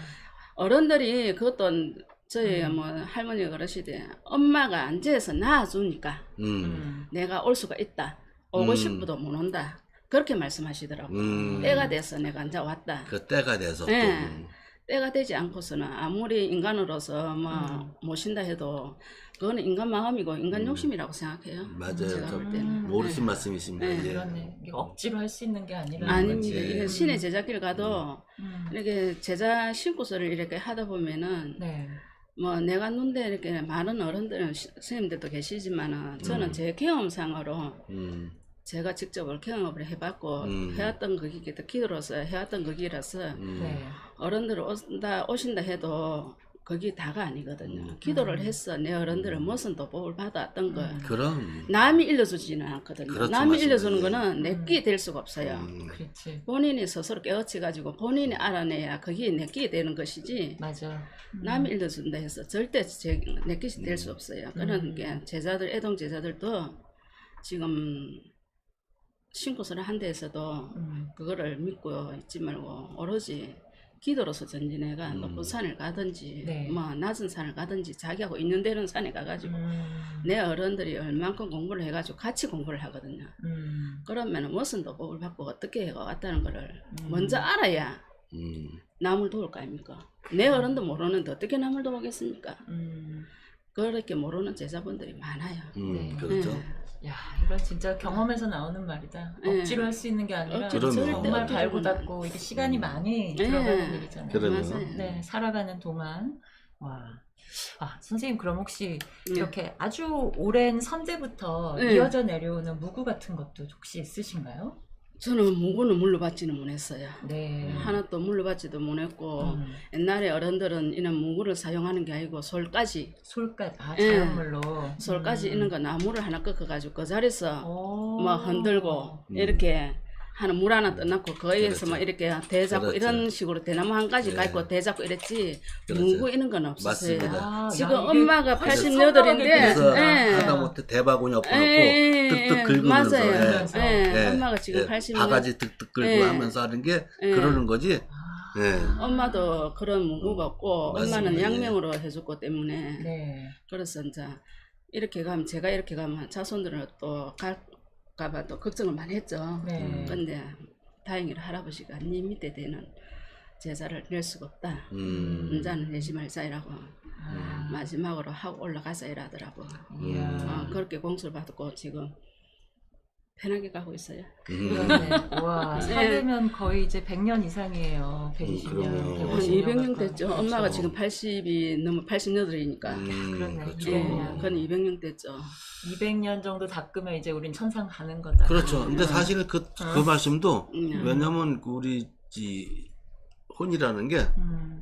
어른들이 그것도 저희 뭐 할머니가 그러시대 엄마가 앉아서 낳아주니까 내가 올 수가 있다. 오고 싶어도 못 온다. 그렇게 말씀하시더라고. 때가 돼서 내가 앉아 왔다. 그 때가 돼서 예. 또. 때가 되지 않고서는 아무리 인간으로서 뭐 모신다 해도 그거는 인간 마음이고 인간 욕심이라고 생각해요. 맞아요. 제가 저 볼 때는. 모르신 말씀이십니다. 네. 예. 그러네. 이게 억지로 할 수 있는 게 아니라. 아닙니다. 거지. 이게 신의 제자길 가도 이렇게 제자 신고서를 이렇게 하다 보면은 네. 뭐 내가 눈대 이렇게 많은 어른들 선생님들도 계시지만은 저는 제 경험상으로 제가 직접 경험을 해봤고 해왔던 거기기 기도로서 해왔던 거기라서 네. 어른들 오신다 해도 거기 다가 아니거든요. 기도를 해서 내 어른들을 무슨 도법을 받았던 거 그럼. 남이 일러주지는 않거든요. 그렇죠, 남이 맞습니다. 일러주는 예. 거는 내끼 될 수가 없어요. 그렇지. 본인이 스스로 깨우쳐가지고 본인이 알아내야 그게 내끼 되는 것이지 맞아. 남이 일러준다 해서 절대 내끼이 될 수 없어요. 그러니까 제자들 애동 제자들도 지금 신고서를 한 데에서도 그거를 믿고 있지 말고 오로지 기도로서 전진해가 높은 산을 가든지 네. 뭐 낮은 산을 가든지 자기하고 있는 데는 산에 가가지고 내 어른들이 얼만큼 공부를 해가지고 같이 공부를 하거든요. 그러면 무슨 도법을 받고 어떻게 해가 왔다는 거를 먼저 알아야 남을 도울 거 아닙니까? 내 어른도 모르는데 어떻게 남을 도우겠습니까? 그렇게 모르는 제자분들이 많아요. 그렇죠. 네. 야, 이건 진짜 경험에서 나오는 말이다. 네. 억지로 할 수 있는 게 아니라 억지로 절대 정말 억지로 발고 하면 닦고 이게 시간이 많이 네. 들어가는 일이잖아요. 그러면. 맞아요. 네, 살아가는 동안. 와. 아, 선생님 그럼 혹시 네. 이렇게 아주 오랜 선제부터 네. 이어져 내려오는 무구 같은 것도 혹시 있으신가요? 저는 무구는 물러받지는 못했어요. 네. 하나도 물러받지도 못했고 옛날에 어른들은 이런 무구를 사용하는 게 아니고 솔까지 솔까지 예. 자연물로 솔까지 있는 거 나무를 하나 꺾어가지고 그 자리에서 오. 뭐 흔들고 이렇게 하는 물 하나 떠놓고 거기에서 그렇죠. 뭐 이렇게 대 잡고 그렇죠. 이런 식으로 대나무 한 가지 예. 갖고 대 잡고 이랬지 그렇죠. 무구 있는 건 없었어요. 맞습니다. 아, 지금 야, 이게 엄마가 훨씬 88인데 그래서 예. 하다못해 대바구니 엎어놓고 예, 득득 긁으면서 맞아요. 예. 예. 예. 엄마가 지금 80년 바가지 득득 긁고 예. 하면서 하는 게 예. 그러는 거지. 예. 엄마도 그런 무구가 없고 맞습니다. 엄마는 예. 양명으로 해줬기 때문에 네. 그래서 이제 이렇게 가면 제가 이렇게 가면 자손들은 또 갈까봐 또 걱정을 많이 했죠. 네. 근데 다행히도 할아버지가 네 밑에 되는 제자를 낼 수가 없다. 이제는 내지 말자 이라고 마지막으로 하고 올라가자 이라더라고. 이야. 그렇게 공수를 받고 지금 편하게 가고 있어요. 그러네. 와, 살면 거의 이제 100년 이상이에요. 120년, 그럼요. 150년. 한 200년 가까이. 됐죠. 그렇죠. 엄마가 지금 80이 넘어 88이니까. 그러네. 그렇죠. 예, 그건 200년 됐죠. 200년 정도 닦으면 이제 우린 천상 가는 거다. 그렇죠. 근데 사실 그 말씀도 음. 왜냐면 우리 혼이라는 게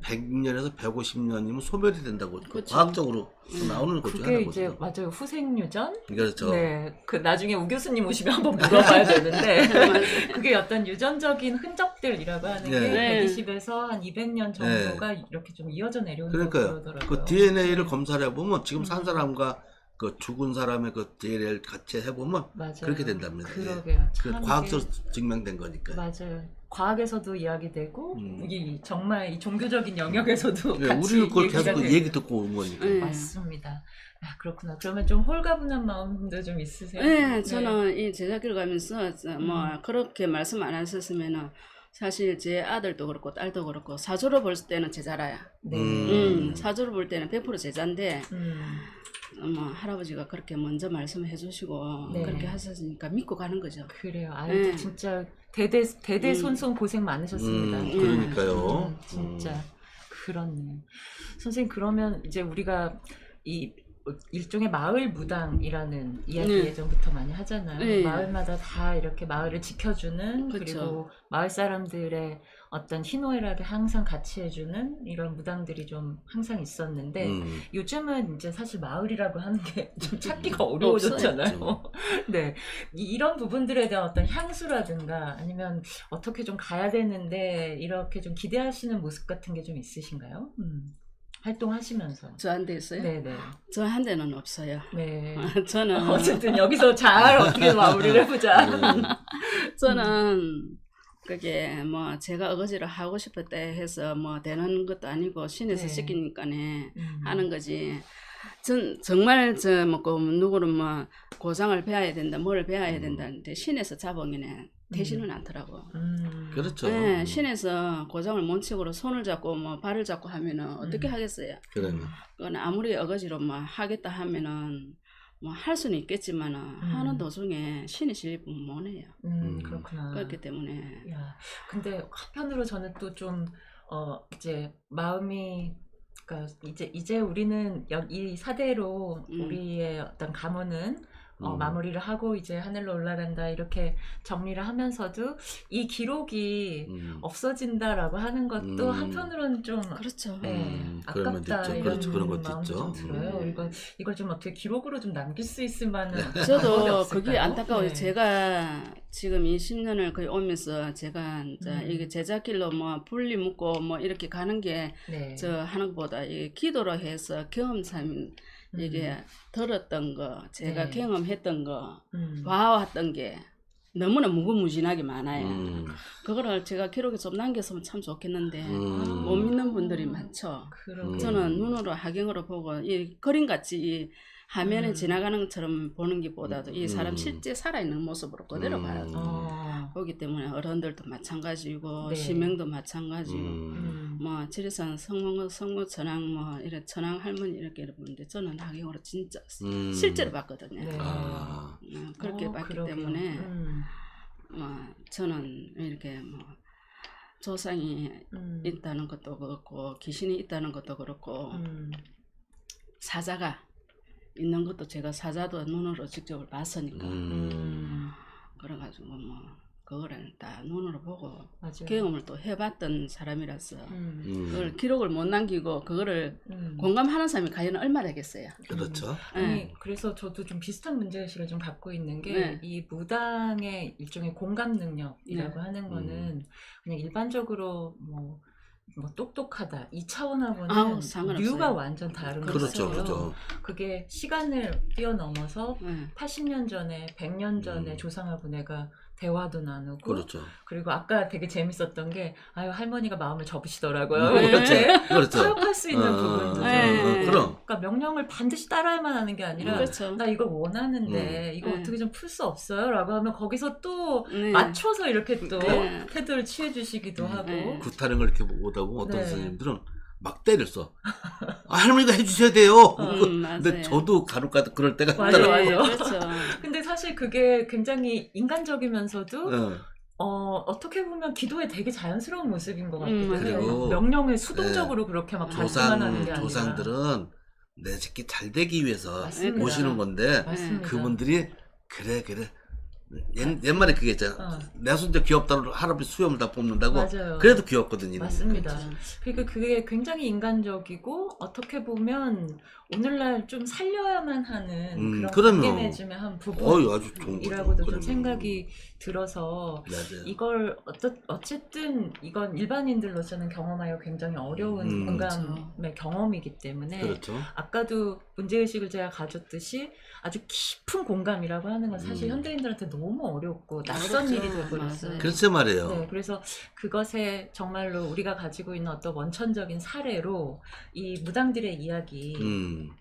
100년에서 150년이면 소멸이 된다고 그쵸. 과학적으로 나오는 거죠. 그게 이제 맞아요. 후생유전? 그렇죠. 네. 그 나중에 우 교수님 오시면 한번 물어봐야 되는데 그게 어떤 유전적인 흔적들이라고 하는 게 네. 120에서 한 200년 정도가 이렇게 좀 이어져 내려오는 그러니까요. 그러더라고요. 그 DNA를 검사를 해보면 지금 산 사람과 그 죽은 사람의 그 DNA를 같이 해보면 맞아요. 그렇게 된답니다. 그러게요. 그 참 과학적으로 이게 증명된 거니까. 맞아요. 과학에서도 이야기되고 이 정말 이 종교적인 영역에서도 네, 같이 우리는 그걸 얘기가 계속 그 되고. 얘기 듣고 온 거니까. 네. 맞습니다. 아, 그렇구나. 그러면 좀 홀가분한 마음도 좀 있으세요? 네, 저는 이 제자길 가면서 뭐 그렇게 말씀 안 하셨으면은 사실 제 아들도 그렇고 딸도 그렇고 사주로 볼 때는 제자라야. 네. 사주로 볼 때는 100% 제자인데 뭐 할아버지가 그렇게 먼저 말씀해 주시고 네. 그렇게 하셨으니까 믿고 가는 거죠. 그래요. 아이도 네. 진짜 대대 손손 고생 많으셨습니다. 그러니까요. 진짜 그렇네요. 선생님 그러면 이제 우리가 이 일종의 마을 무당이라는 이야기 네. 예전부터 많이 하잖아요. 네. 마을마다 다 이렇게 마을을 지켜주는 그쵸. 그리고 마을 사람들의 어떤 희노애락에 항상 같이 해주는 이런 무당들이 좀 항상 있었는데 요즘은 이제 사실 마을이라고 하는 게 좀 찾기가 어려워졌잖아요. 네, 이런 부분들에 대한 어떤 향수라든가 아니면 어떻게 좀 가야 되는데 이렇게 좀 기대하시는 모습 같은 게 좀 있으신가요? 활동하시면서. 저한테 있어요? 네네. 저한테는 없어요. 네. 저는 어쨌든 여기서 잘 어떻게 마무리를 해보자. 저는 그게 뭐 제가 어거지로 하고 싶을 때 해서 뭐 되는 것도 아니고 신에서 네. 시키니까네 하는 거지. 전 정말 저 뭐 누구는 뭐 고상을 배워야 된다, 뭘 배워야 된다는데 신에서 자봉이네 되지는 않더라고. 그렇죠. 네, 신에서 고상을 원칙으로 손을 잡고 뭐 발을 잡고 하면은 어떻게 하겠어요? 그러네. 그건 아무리 어거지로 뭐 하겠다 하면은 뭐 할 수는 있겠지만은 하는 도중에 신이 제일 못해요. 그렇구나. 그렇기 때문에 야, 근데 한편으로 저는 또 좀 이제 마음이 그러니까 이제 우리는 이 사대로 우리의 어떤 가문은 마무리를 하고 이제 하늘로 올라간다 이렇게 정리를 하면서도 이 기록이 없어진다라고 하는 것도 한편으로는 좀 그렇죠. 네, 그런 아깝다 것도 있죠. 이런 그렇죠. 그런 것도 마음도 있죠. 좀 들어요. 이걸 좀 어떻게 기록으로 좀 남길 수 있을 만한 방법이 저도 없을까요? 그게 안타까워요. 네. 제가 지금 20년을 거의 오면서 제가 이제 이게 제자길로 뭐 분리 묶고 뭐 이렇게 가는 게 네. 저 하는 것보다 이 기도로 해서 경험상 이게 들었던 거, 제가 네. 경험했던 거, 봐왔던 게 너무나 무궁무진하게 많아요. 그거를 제가 기록에 좀 남겼으면 참 좋겠는데 못 믿는 분들이 많죠. 그러게요. 저는 눈으로 하경으로 보고 이 그림같이 이 화면에 지나가는 것처럼 보는 것보다도 이 사람 실제 살아있는 모습으로 그대로 봐요. 보기 때문에 어른들도 마찬가지고 네. 시명도 마찬가지고 음. 뭐 지리산 성모 천황 뭐 이런 천황 할머니 이렇게 보는데 저는 하경으로 진짜 실제로 봤거든요. 네. 그렇게 봤기 그러게요. 때문에 뭐 저는 이렇게 뭐 조상이 있다는 것도 그렇고 귀신이 있다는 것도 그렇고 사자가 있는 것도 제가 사자도 눈으로 직접 봤으니까 그래가지고 뭐 그거를 다 눈으로 보고 맞아요. 경험을 또 해봤던 사람이라서 그걸 기록을 못 남기고 그거를 공감하는 사람이 과연 얼마나 되겠어요. 그렇죠. 아니 그래서 저도 좀 비슷한 문제의식을 좀 갖고 있는 게 네. 이 무당의 일종의 공감 능력이라고 네. 하는 거는 그냥 일반적으로 뭐 똑똑하다 이 차원하고는 아우, 상관없어요. 류가 완전 다른 그렇죠. 거죠. 그렇죠. 그게 시간을 뛰어넘어서 네. 80년 전에 100년 전에 조상하고 내가 대화도 나누고 그렇죠. 그리고 아까 되게 재밌었던 게 아유 할머니가 마음을 접으시더라고요. 네. 이렇게 그렇죠. 타협할 수 있는 부분도 네. 그럼. 그러니까 명령을 반드시 따라야만 하는 게 아니라 그렇죠. 나 이걸 원하는데 이거 네. 어떻게 좀 풀 수 없어요? 라고 하면 거기서 또 네. 맞춰서 이렇게 또 네. 태도를 취해 주시기도 하고 네. 구타는 걸 이렇게 보다 보면 어떤 네. 선생님들은 막 때렸어. 할머니가 해주셔야 돼요. 맞아요. 근데 저도 간혹가다 그럴 때가 맞아요, 있더라고요. 맞아요. 그렇죠. 근데 사실 그게 굉장히 인간적이면서도 네. 어떻게 보면 기도에 되게 자연스러운 모습인 것 같아요. 그리고 명령을 수동적으로 그렇게 막 발동만 하는 게 아니라 조상들은 내 새끼 잘 되기 위해서 맞습니다. 모시는 건데 맞습니다. 그분들이 그래 옛말에 그게 있잖아. 내 손자 귀엽다고 할아버지 수염을 다 뽑는다고. 맞아요. 그래도 귀엽거든요. 맞습니다. 그렇죠. 그러니까 그게 굉장히 인간적이고 어떻게 보면 오늘날 좀 살려야만 하는 그런 그럼요. 관계 맺음의 한 아주 좋은 거죠. 부분이라고도 좀 그럼요. 생각이 들어서 맞아요. 이걸 어쨌든 이건 일반인들로서는 경험하여 굉장히 어려운 공감의 경험이기 때문에 그렇죠. 아까도 문제의식을 제가 가졌듯이 아주 깊은 공감이라고 하는 건 사실 현대인들한테 너무 어렵고 낯선 어렵죠. 일이 되어버렸어요. 맞아요. 글쎄 말이에요. 네, 그래서 그것에 정말로 우리가 가지고 있는 어떤 원천적인 사례로 이 무당들의 이야기,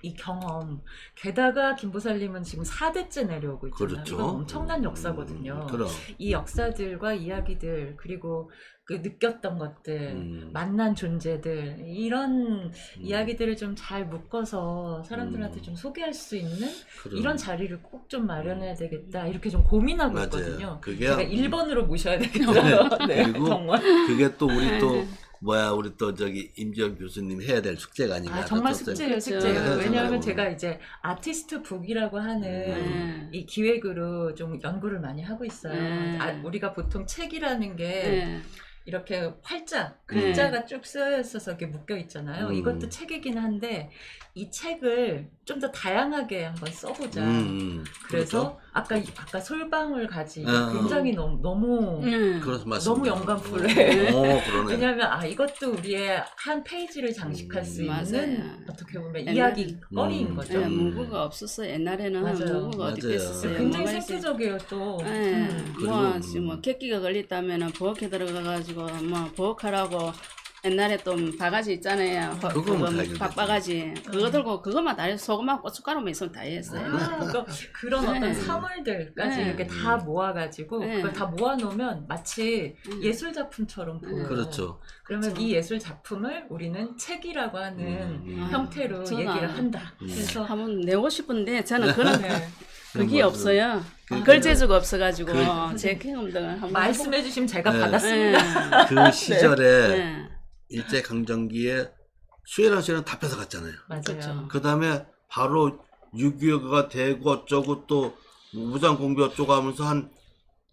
이 경험, 게다가 김보살님은 지금 4대째 내려오고 있잖아요. 그렇죠. 이건 엄청난 역사거든요. 그럼. 이 역사들과 이야기들 그리고 그 느꼈던 것들, 만난 존재들 이런 이야기들을 좀 잘 묶어서 사람들한테 좀 소개할 수 있는 그럼. 이런 자리를 꼭 좀 마련해야 되겠다 이렇게 좀 고민하고 맞아요. 있거든요. 그게 제가 1번으로 모셔야 되겠다. 네, 그리고 정말. 그게 또 우리 또 우리 또 저기 임지영 교수님 해야 될 숙제가 아닌가. 아, 정말 싶었어요. 숙제예요, 숙제예요. 그렇죠. 왜냐하면 정말로. 제가 이제 아티스트 북이라고 하는 이 기획으로 좀 연구를 많이 하고 있어요. 우리가 보통 책이라는 게 이렇게 글자가 쭉 쓰여 있어서 이렇게 묶여 있잖아요. 이것도 책이긴 한데 이 책을 좀 더 다양하게 한번 써보자. 그래서 그렇죠. 아까 솔방울 가지 굉장히 너무 맞습니다. 너무 영감풀해. 그러네. 왜냐하면 이것도 우리의 한 페이지를 장식할 수 있는 맞아요. 어떻게 보면 이야기거리인 거죠. 문구가 없었어. 옛날에는 맞아요. 문구가 어디 맞아요. 있었어요. 굉장히 뭐가 있어요? 생태적이에요 또. 뭐 객기가 걸렸다면은 부엌에 들어가가지고 뭐 부엌하라고 옛날에 또 바가지 있잖아요. 그거만 다 해결됐죠. 박바가지 그거 들고 그것만 다 해서 소금하고 고춧가루만 있으면 다 했어요. 그러니까 그런 어떤 사물들까지 이렇게 다 모아가지고 그걸 다 모아놓으면 마치 예술 작품처럼 보여요. 그렇죠. 그러면 이 예술 작품을 우리는 책이라고 하는 형태로 저는 얘기를 한다. 그래서 한번 내고 싶은데 저는 그런 그게 맞아요. 없어요. 그- 글재주가 없어가지고 제 경험들 한번 말씀해주시면 제가 네. 받았습니다. 그 시절에 네. 일제 강점기에 수혜랑 씨는 다 뺏어갔잖아요. 맞아요. 그렇죠. 그 다음에 바로 6.25가 되고 어쩌고 또 무장공비 어쩌고 하면서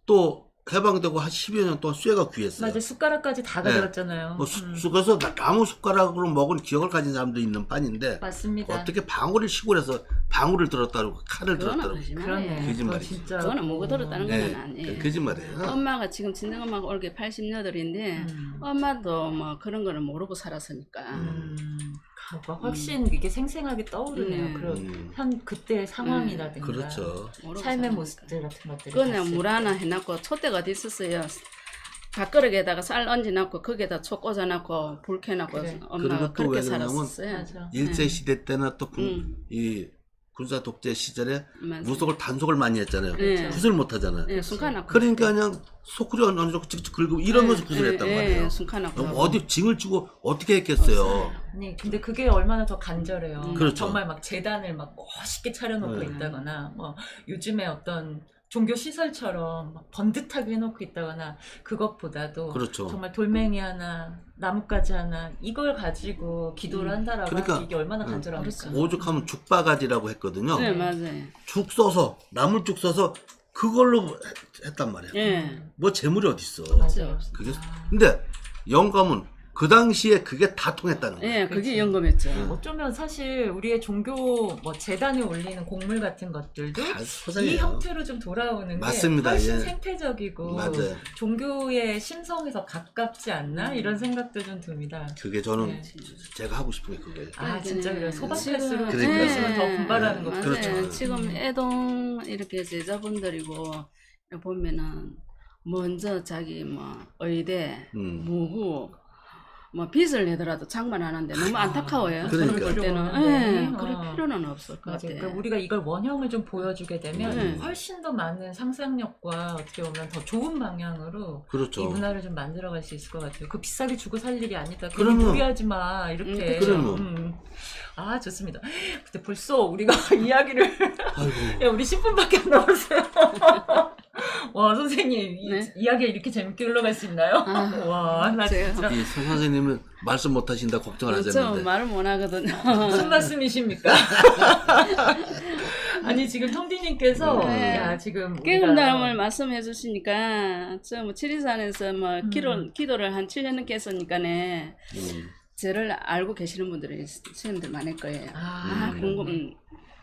또 해방되고 한 10여 년 동안 쇠가 귀했어요. 맞아요. 숟가락까지 다 가져갔잖아요. 뭐 그래서 나무 숟가락으로 먹은 기억을 가진 사람도 있는 판인데 맞습니다. 어떻게 방울을 시골에서 방울을 들었다고 칼을 그거는 들었다고 그러네. 거짓말이에요. 거짓말이지. 진짜. 그거는 뭐고 들었다는 네, 건 아니에요. 거짓말이에요. 엄마가 지금 친정엄마가 올게 88인데 엄마도 뭐 그런 거를 모르고 살았으니까. 훨씬 이게 생생하게 떠오르네요. 그런 그때의 상황이라든가 그렇죠. 모르고 삶의 사니까. 모습들 같은 것들이 그거는 봤을 물 때. 하나 해놨고 촛대가 어디 있었어요. 밥그릇에다가 쌀 얹어놨고 거기에다 초 꽂아놨고 불 켜놨고 그래. 엄마가 그리고 또 그렇게 왜 그러냐면 살았었어요. 맞아. 일제 시대 때나 또 이 군사 독재 시절에 맞아요. 무속을 단속을 많이 했잖아요. 네. 구슬 못 하잖아요. 예, 순간하고. 그러니까 그냥 소쿠리 얹어놓고 직접 긁고 이러면서 구슬했단 말이에요. 순간하고. 어디 징을 치고 어떻게 했겠어요. 아니 근데 그게 얼마나 더 간절해요. 그렇죠. 정말 막 재단을 막 멋있게 차려놓고 있다거나 뭐 요즘에 어떤 종교 시설처럼 막 번듯하게 해놓고 있다거나 그것보다도 그렇죠. 정말 돌멩이 하나 나뭇가지 하나 이걸 가지고 기도를 한다라고 그러니까, 하면 이게 얼마나 간절합니까? 오죽하면 죽바가지라고 했거든요. 네, 맞아요. 죽 써서 나물죽 써서 그걸로 했단 말이에요. 예. 뭐 재물이 어디 있어. 맞아요. 그게 근데 영감은 그 당시에 그게 다 통했다는 거예요. 예, 그게 연금했죠. 어쩌면 사실 우리의 종교 뭐 재단에 올리는 곡물 같은 것들도 다 이 소상이에요. 형태로 좀 돌아오는 맞습니다. 게 훨씬 예. 생태적이고 맞아요. 종교의 심성에서 가깝지 않나 이런 생각도 좀 듭니다. 그게 저는 네. 제가 하고 싶은 게 그거예요. 아 진짜 그래요. 소방패스로 지금- 그러니까요. 그러시면 더 분발하는 거 맞아요. 그렇죠. 지금 애동 이렇게 제자분들이고 보면은 먼저 자기 뭐 의대, 무구 뭐 빚을 내더라도 장만 하는데 너무 안타까워요. 그러니까. 그럴 때는 네. 그럴 필요는 없을 것 맞아요. 같아요. 그러니까 우리가 이걸 원형을 좀 보여주게 되면 네. 훨씬 더 많은 상상력과 어떻게 보면 더 좋은 방향으로 그렇죠. 이 문화를 좀 만들어갈 수 있을 것 같아요. 그 비싸게 주고 살 일이 아니다. 괜히 그러면- 무리하지 마. 이렇게. 그러면. 아 좋습니다. 근데 벌써 우리가 이야기를 아이고. 야, 우리 10분밖에 안 남았어요. 와 선생님 네? 이야기가 이렇게 재밌게 흘러갈 수 있나요? 와 나 제가- 진짜 이 서 선생님은 말씀 못 하신다 걱정을 그렇죠. 하셨는데. 말을 못 하거든요. 무슨 말씀이십니까? 아니 지금 텅디님께서 네. 야 지금 깨금담을 말씀해 주시니까 저 뭐 지리산에서 뭐 기도를 한 7년 넘게 했으니까네 저를 알고 계시는 분들이 선생님들 많을 거예요. 궁금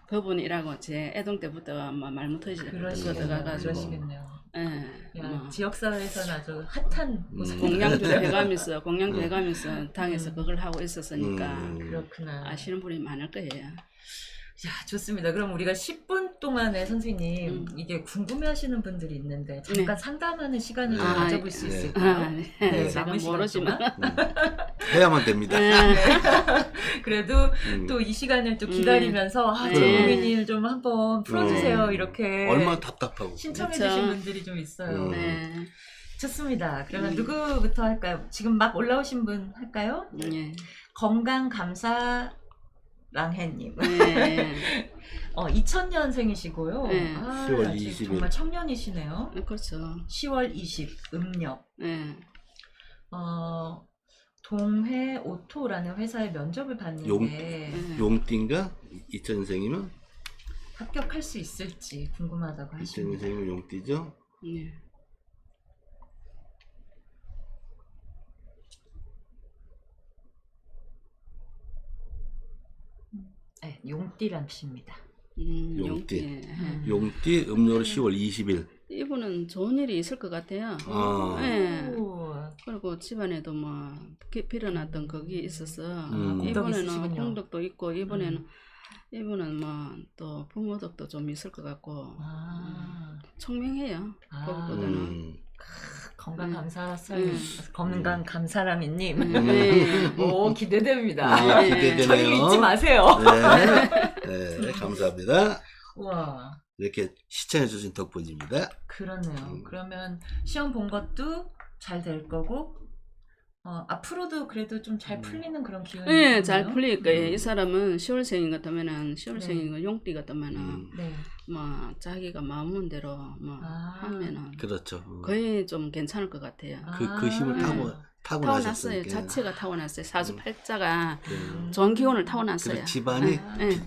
그분이라고 제 애동 때부터 말 못하지 그러시겠네요. 예. 야, 지역사회에서는 아주 핫한 공양주 해가면서 당에서 그걸 하고 있었으니까 그렇구나. 아시는 분이 많을 거예요. 야, 좋습니다. 그럼 우리가 10분 동안에 선생님 이게 궁금해하시는 분들이 있는데 잠깐 상담하는 시간을 좀 가져볼 수 있을까요? 네, 제가 모르지만 해야만 됩니다. 그래도 또 이 시간을 또 기다리면서 제 고민을 좀 한번 풀어주세요. 이렇게 얼마나 답답하고 신청해주신 분들이 좀 있어요. 좋습니다. 그러면 누구부터 할까요? 지금 막 올라오신 분 할까요? 건강감사 랑해님. 2000년생이시고요. 네. 10월 20일. 정말 청년이시네요. 그렇죠. 10월 20 음력. 동해 오토라는 회사에 면접을 봤는데 용띠인가? 2000년생이면? 합격할 수 있을지 궁금하다고 하십니다. 2000년생이면 용띠죠? 네, 용띠란 뜻입니다. 용띠. 용띠 음력으로 10월 20일. 이분은 좋은 일이 있을 것 같아요. 그리고 집안에도 뭐 빌어놨던 거기 있어서 이번에는 공덕도 있고 이번은 뭐 또 부모덕도 좀 있을 것 같고 총명해요. 그것보다는. 건강감사랑이님. 오, 기대됩니다. 기대되네요. 저희 잊지 마세요. 네, 감사합니다. 우와. 이렇게 시청해주신 덕분입니다. 그러네요. 그러면 시험 본 것도 잘 될 거고, 앞으로도 그래도 좀 잘 풀리는 그런 기운이 네, 잘 풀릴 거예요. 이 사람은 10월생인 것 같으면은 10월생이고 용띠 같으면은 뭐 자기가 마음은 대로 뭐 하면은 그렇죠. 거의 좀 괜찮을 것 같아요. 그 힘을 타고났어요. 자체가 타고났어요. 사주팔자가 좋은 기운을 타고났어요. 집안이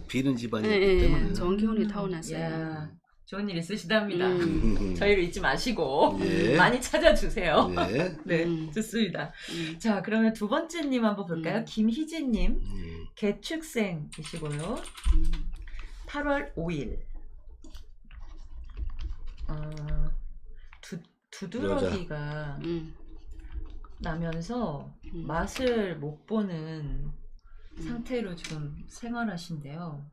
비는 집안이기 때문에 좋은 기운이 타고났어요. 좋은 일 있으시답니다. 저희를 잊지 마시고 많이 찾아주세요. 네, 좋습니다. 자, 그러면 두 번째님 한번 볼까요? 김희진님, 개축생이시고요. 8월 5일. 두드러기가 나면서 맛을 못 보는 상태로 지금 생활하신대요.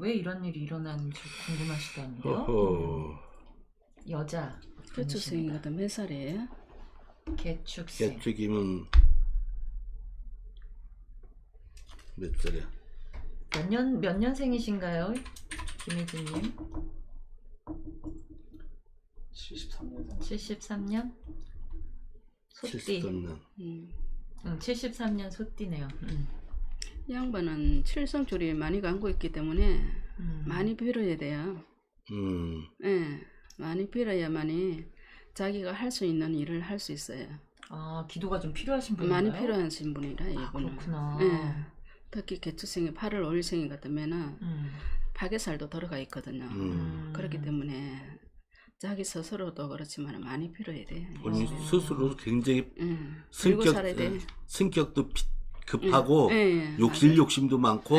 왜 이런 일이 일어나는지 궁금하시다는데요. 여자. 개축생이거든. 몇 살이에요? 개축생. 개축이면 몇 살이야? 몇 년생이신가요? 김혜진님? 73년. 73년? 소띠. 73년. 73년 소띠네요. 이 양반은 칠성줄이 많이 감고 있기 때문에 많이 빌어야 돼요. 많이 빌어야만이 자기가 할 수 있는 일을 할 수 있어요. 기도가 좀 필요하신 분인가요? 많이 필요하신 분이라 이분은. 그렇구나. 특히 개축생이 8월 5일생이 같으면은 파괴살도 들어가 있거든요. 그렇기 때문에 자기 스스로도 그렇지만 많이 필요해야 돼. 본인 스스로 굉장히 성격도 급하고 욕심도 많고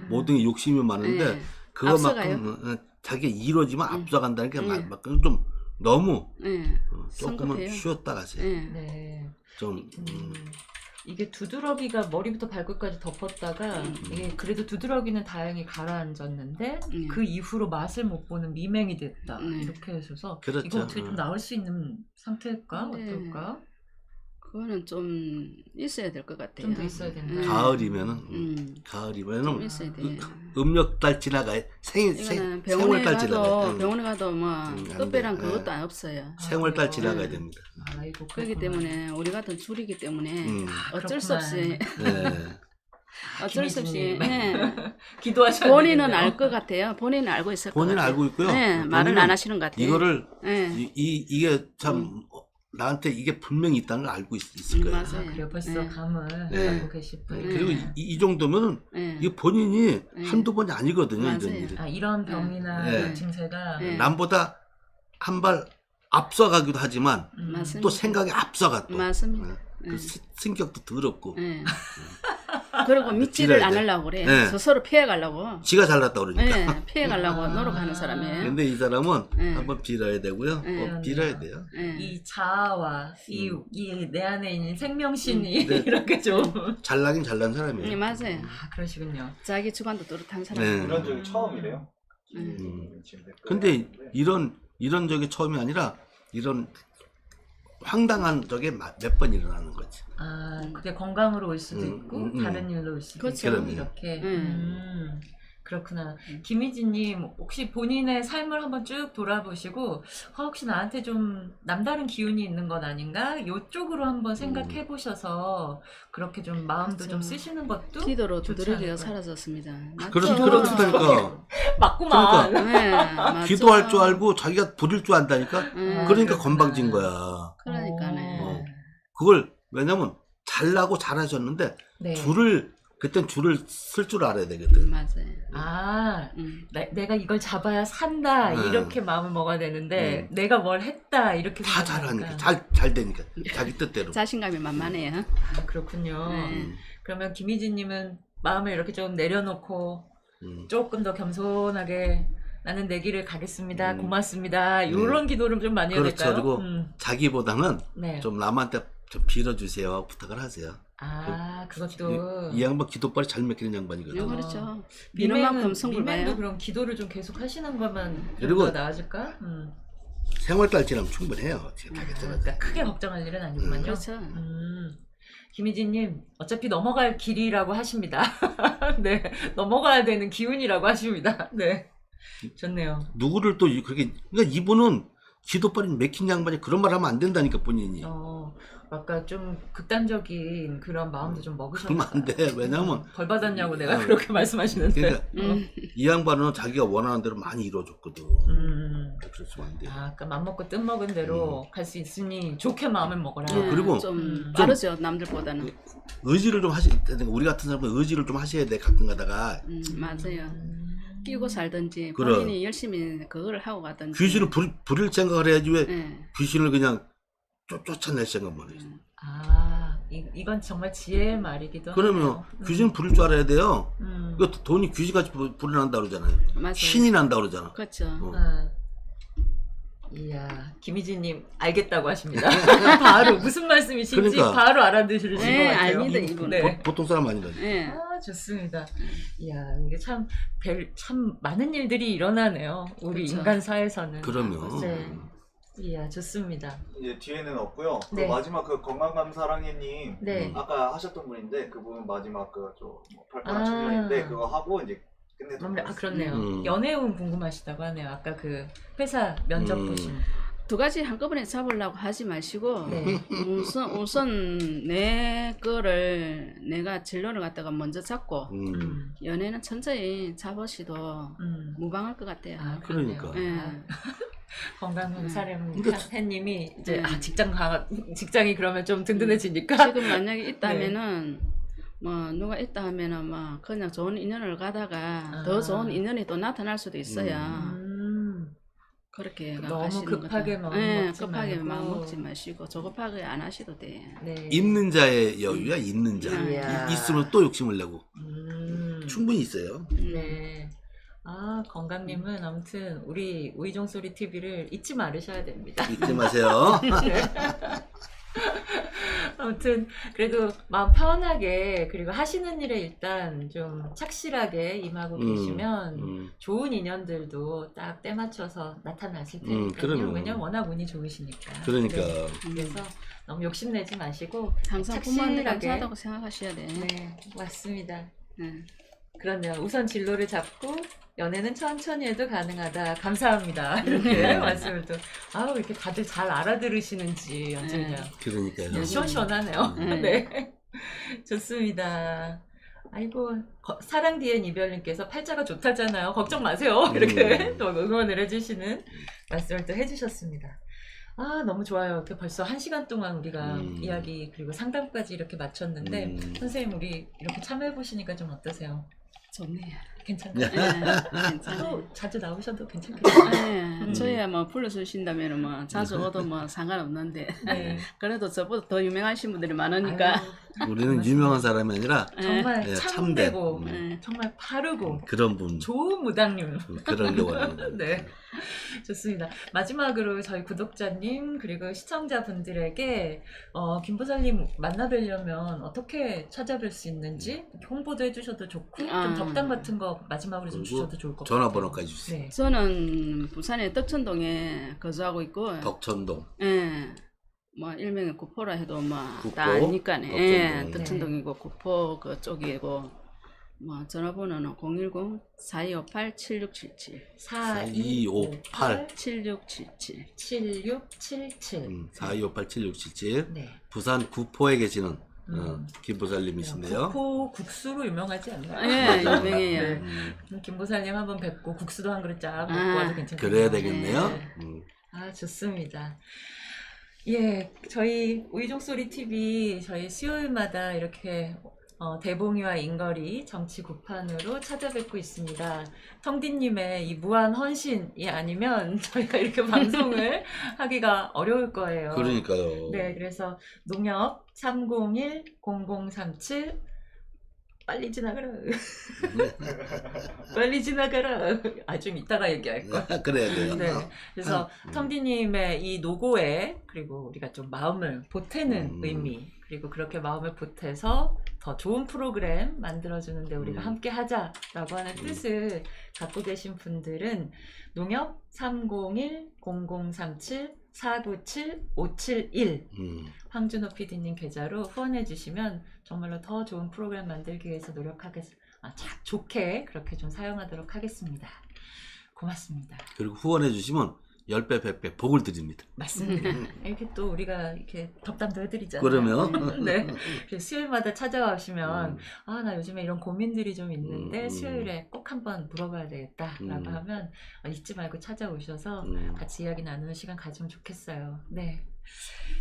모든 게 욕심이 많은데 그거만큼 자기가 이루어지면 앞서간다는 게 좀 너무 조금은 쉬었다 가세요. 좀 이게 두드러기가 머리부터 발끝까지 덮었다가 이게 그래도 두드러기는 다행히 가라앉았는데 그 이후로 맛을 못 보는 미맹이 됐다 이렇게 해서 그렇죠. 이거 어떻게 좀 나을 수 있는 상태일까? 어떨까? 그거는 좀 있어야 될 것 같아요. 좀 더 있어야 된다. 가을이면은 좀 있어야 돼. 음력달 지나가요. 생월달 지나가요. 병원에 가도 뭐 뜻배랑 그것도 없어요. 생월달 지나가야 됩니다. 아이고, 그렇기 때문에 우리 같은 줄이기 때문에 어쩔 수 없이 어쩔 수 없이 기도하셔야 본인은 알 것 같아요. 본인은 알고 있을 것 같아요. 본인은 알고 있고요. 말은 안 하시는 것 같아요. 이거를 이게 참 나한테 이게 분명히 있다는 걸 알고 있을 거예요. 맞아요. 아, 그래요. 벌써 네. 감을 네. 갖고 계실 분. 그리고 이 정도면은 예. 이 본인이 네. 한두 번이 아니거든요. 맞아요. 이런 일이. 아, 이런 병이나 네. 증세가 네. 남보다 한 발 앞서가기도 하지만 맞습니다. 또 생각이 앞서가 또. 맞습니다. 그 성격도 더럽고 예. 그리고 믿지를 빌어야 안 돼. 하려고 그래. 네. 스스로 피해가려고. 지가 잘났다 그러니까. 예, 피해가려고 노력하는 사람이에요. 근데 이 사람은 네. 한번 빌어야 되고요. 네. 꼭 빌어야 돼요. 예. 이 자아와 이 내 안에 있는 생명신이 네. 이렇게 좀. 잘나긴 잘난 사람이에요. 예, 맞아요. 아, 그러시군요. 자기 주관도 뚜렷한 사람. 네. 이런 적이 처음이래요. 음. 근데 이런 적이 처음이 아니라 이런 황당한 적이 몇 번 일어나는 거지. 아, 그게 건강으로 올 수도 있고 다른 일로 올 수도 그렇죠. 있고 이렇게. 그렇구나. 김희진님 혹시 본인의 삶을 한번 쭉 돌아보시고 혹시 나한테 좀 남다른 기운이 있는 건 아닌가? 이쪽으로 한번 생각해 보셔서 그렇게 좀 마음도 그렇죠. 좀 쓰시는 것도 기도로 좋지 두드러기가 않을까요? 사라졌습니다. 맞죠? 그렇다니까. 맞구만. 네, 맞죠. 기도할 줄 알고 자기가 부릴 줄 안다니까. 네. 그러니까 그렇구나. 건방진 거야. 그러니까네. 그걸 왜냐면 잘나고 잘하셨는데 네. 그땐 줄을 쓸 줄 알아야 되거든. 맞아요. 아, 내가 이걸 잡아야 산다 네. 이렇게 마음을 먹어야 되는데 내가 뭘 했다 이렇게 다 생각하니까. 잘하니까 잘 되니까 자기 뜻대로. 자신감이 만만해요. 아, 그렇군요. 네. 그러면 김희진님은 마음을 이렇게 좀 내려놓고 음. 조금 더 겸손하게 나는 내 길을 가겠습니다. 고맙습니다. 이런 기도를 좀 많이 해야 그렇죠. 될까요? 그리고 자기보다는 네. 좀 남한테 좀 빌어주세요 하고 부탁을 하세요. 아, 그것도 이 양반 기도빨이 잘 먹히는 양반이거든. 네, 그렇죠. 비는 미매는- 만큼 성불 미매도 봐요. 그럼 기도를 좀 계속 하시는 거면 그리고 좀 더 나아질까? 생활달 지나면 충분해요. 지금 다 괜찮아요. 그러니까 크게 걱정할 일은 아니구만요. 그렇죠. 김희진님 어차피 넘어갈 길이라고 하십니다. 네, 넘어가야 되는 기운이라고 하십니다. 네, 좋네요. 누구를 또 그렇게 그러니까 이분은 기도빨이 맥힌 양반이 그런 말 하면 안 된다니까 본인이. 아까 좀 극단적인 그런 마음도 좀 먹으셨나 그러면 안 돼. 왜냐면 벌 받았냐고 내가 그렇게 말씀하시는데. 그러니까 이 양반은 자기가 원하는 대로 많이 이루어줬거든. 그랬으면 안 돼. 아까 맘먹고 뜻먹은 대로 갈 수 있으니 좋게 마음을 먹어라. 네, 그리고 좀 빠르죠 남들보다는. 의지를 좀 하시. 우리 같은 사람은 의지를 좀 하셔야 돼. 가끔 가다가 맞아요. 끼고 살든지 그래. 본인이 열심히 그걸 하고 가든지. 귀신을 부릴 생각을 해야지 왜 네. 귀신을 그냥 쫓아낼 생각만 해. 이건 정말 지혜의 말이기도 그러면 하네요. 귀신 부릴 줄 알아야 돼요. 음. 이거 돈이 귀신같이 불어난다 그러잖아요. 맞아요. 신이 난다 그러잖아. 그렇죠. 이야, 김희진님 알겠다고 하십니다. 바로 무슨 말씀이신지 그러니까. 바로 알아들으신 것 네, 같아요. 아닙니다, 이분. 네. 보통 사람 아닌가. 네. 아, 좋습니다. 이야, 이게 참 많은 일들이 일어나네요. 우리 그쵸. 인간사에서는. 그러면 네. 이야, 좋습니다. 이제 뒤에는 없고요. 네. 그 마지막 그 건강감사랑해님 네. 아까 하셨던 분인데 그분 마지막 그좀 아. 발표한 청년인데 그거 하고 이제 끝내도록 아, 그렇네요. 음. 연애운 궁금하시다고 하네요. 아까 그 회사 면접 보신. 두 가지 한꺼번에 잡으려고 하지 마시고 네. 우선 내 거를 내가 진로를 갖다가 먼저 잡고 연애는 천천히 잡으시도 무방할 것 같아요. 아, 그러니까. 예. 건강검사님 그러니까 팬님이 이제 네. 직장이 그러면 좀 든든해지니까. 지금 만약에 있다면은 뭐 누가 있다 하면은 뭐 그냥 좋은 인연을 가다가 더 좋은 인연이 또 나타날 수도 있어요. 그렇게 너무 가시는 급하게 것도. 마음 예, 먹지 급하게 말고. 마음 먹지 마시고 조급하게 안 하셔도 돼요. 네. 있는 자의 여유야. 있는 자. 이야. 있으면 또 욕심을 내고 충분히 있어요. 네. 아, 건강님은 아무튼 우리 우이종소리 TV를 잊지 말으셔야 됩니다. 잊지 마세요. 아무튼 그래도 마음 편하게 그리고 하시는 일에 일단 좀 착실하게 임하고 계시면 좋은 인연들도 딱 때 맞춰서 나타나실 테니까요. 그러면. 왜냐면 워낙 운이 좋으시니까. 그러니까. 네. 그래서 너무 욕심내지 마시고 항상 부모한테 착실하게. 감사하다고 생각하셔야 돼. 네, 맞습니다. 네. 그렇네요. 우선 진로를 잡고 연애는 천천히 해도 가능하다. 감사합니다. 이렇게 말씀을 또 아우 이렇게 다들 잘 알아들으시는지 어쩌냐. 그러니까요. 시원시원하네요. 네. 좋습니다. 아이고 사랑 뒤엔 이별님께서 팔자가 좋다잖아요. 걱정 마세요. 이렇게 또 응원을 해주시는 말씀을 또 해주셨습니다. 아, 너무 좋아요. 이렇게 벌써 1시간 동안 우리가 음. 이야기 그리고 상담까지 이렇게 마쳤는데 선생님 우리 이렇게 참여해 보시니까 좀 어떠세요? 좋네요. 괜찮나요? 예, 괜찮아요. 또 자주 나오셔도 괜찮겠어요. 예, 저희야 뭐 불러주신다면 뭐 자주 오도 뭐 상관없는데 네. 그래도 저보다 더 유명하신 분들이 많으니까 아유, 우리는 고맙습니다. 유명한 사람이 아니라 정말 예, 참되고 예. 정말 바르고 그런 분 좋은 무당님. 그러려고 하는 거예요. 네. 좋습니다. 마지막으로 저희 구독자님 그리고 시청자분들에게 김보살님 만나뵈려면 어떻게 찾아뵐 수 있는지 홍보도 해주셔도 좋고 좀 덕담 같은 거 마지막으로 좀 그리고 주셔도 좋을 것 같아요. 전화번호까지 주세요. 네. 저는 부산의 떡천동에 거주하고 있고 덕천동. 예. 뭐 일명의 구포라 해도 뭐 구포, 다 아니까네. 예, 덕천동. 떡천동이고 구포 그쪽이고 뭐 전화번호는 010-4258-7677 4258 7677 7677 4258-7677 네. 부산 구포에 계시는 음. 김보살님이신데요. 구포 국수로 유명하지 않나요? 예, 유명해요. 네. 음, 김보살님 한번 뵙고 국수도 한 그릇 쫙 먹고 아, 와도 괜찮겠네요. 그래야 되겠네요. 네. 음. 아, 좋습니다. 예, 저희 우이종소리 TV 저희 수요일마다 이렇게 대봉이와 인거리 정치 구판으로 찾아뵙고 있습니다. 텅디님의 이 무한 헌신이 아니면 저희가 이렇게 방송을 하기가 어려울 거예요. 그러니까요. 네, 그래서 농협 301-0037 빨리 지나가라. 빨리 지나가라. 아, 좀 이따가 얘기할 거. 그래야 돼요. 네. 그래서 텅디님의 이 노고에 그리고 우리가 좀 마음을 보태는 의미 그리고 그렇게 마음을 보태서 더 좋은 프로그램 만들어주는데 우리가 함께 하자라고 하는 뜻을 갖고 계신 분들은 농협 301-0037-497-571 황준호 PD님 계좌로 후원해 주시면 정말로 더 좋은 프로그램 만들기 위해서 좋게 그렇게 좀 사용하도록 하겠습니다. 고맙습니다. 그리고 후원해 주시면 10배, 100배 복을 드립니다. 맞습니다. 이렇게 또 우리가 이렇게 덕담도 해드리잖아요. 그러면 네. 그래서 수요일마다 찾아오시면 아, 나 요즘에 이런 고민들이 좀 있는데 수요일에 꼭 한번 물어봐야 되겠다라고 하면 잊지 말고 찾아오셔서 같이 이야기 나누는 시간 가지면 좋겠어요. 네.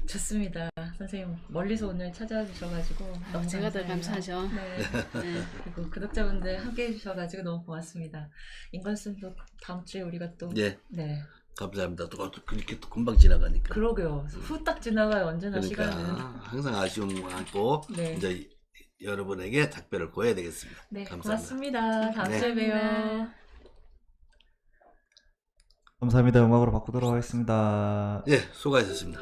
좋습니다. 선생님 멀리서 오늘 찾아와 주셔가지고 너무 제가 더 감사해요. 감사하죠. 네. 네. 그리고 구독자분들 함께 해주셔가지고 너무 고맙습니다. 인건쌤도 다음 주에 우리가 또 예, 네. 감사합니다. 또 그렇게 또 금방 지나가니까. 그러게요. 후딱 지나가요. 언제나 그러니까 시간은. 항상 아쉬움 많고 네. 이제 여러분에게 작별을 고해야 되겠습니다. 네, 감사합니다. 고맙습니다. 다음 네. 주에 봬요. 감사합니다. 음악으로 바꾸도록 하겠습니다. 예, 수고하셨습니다.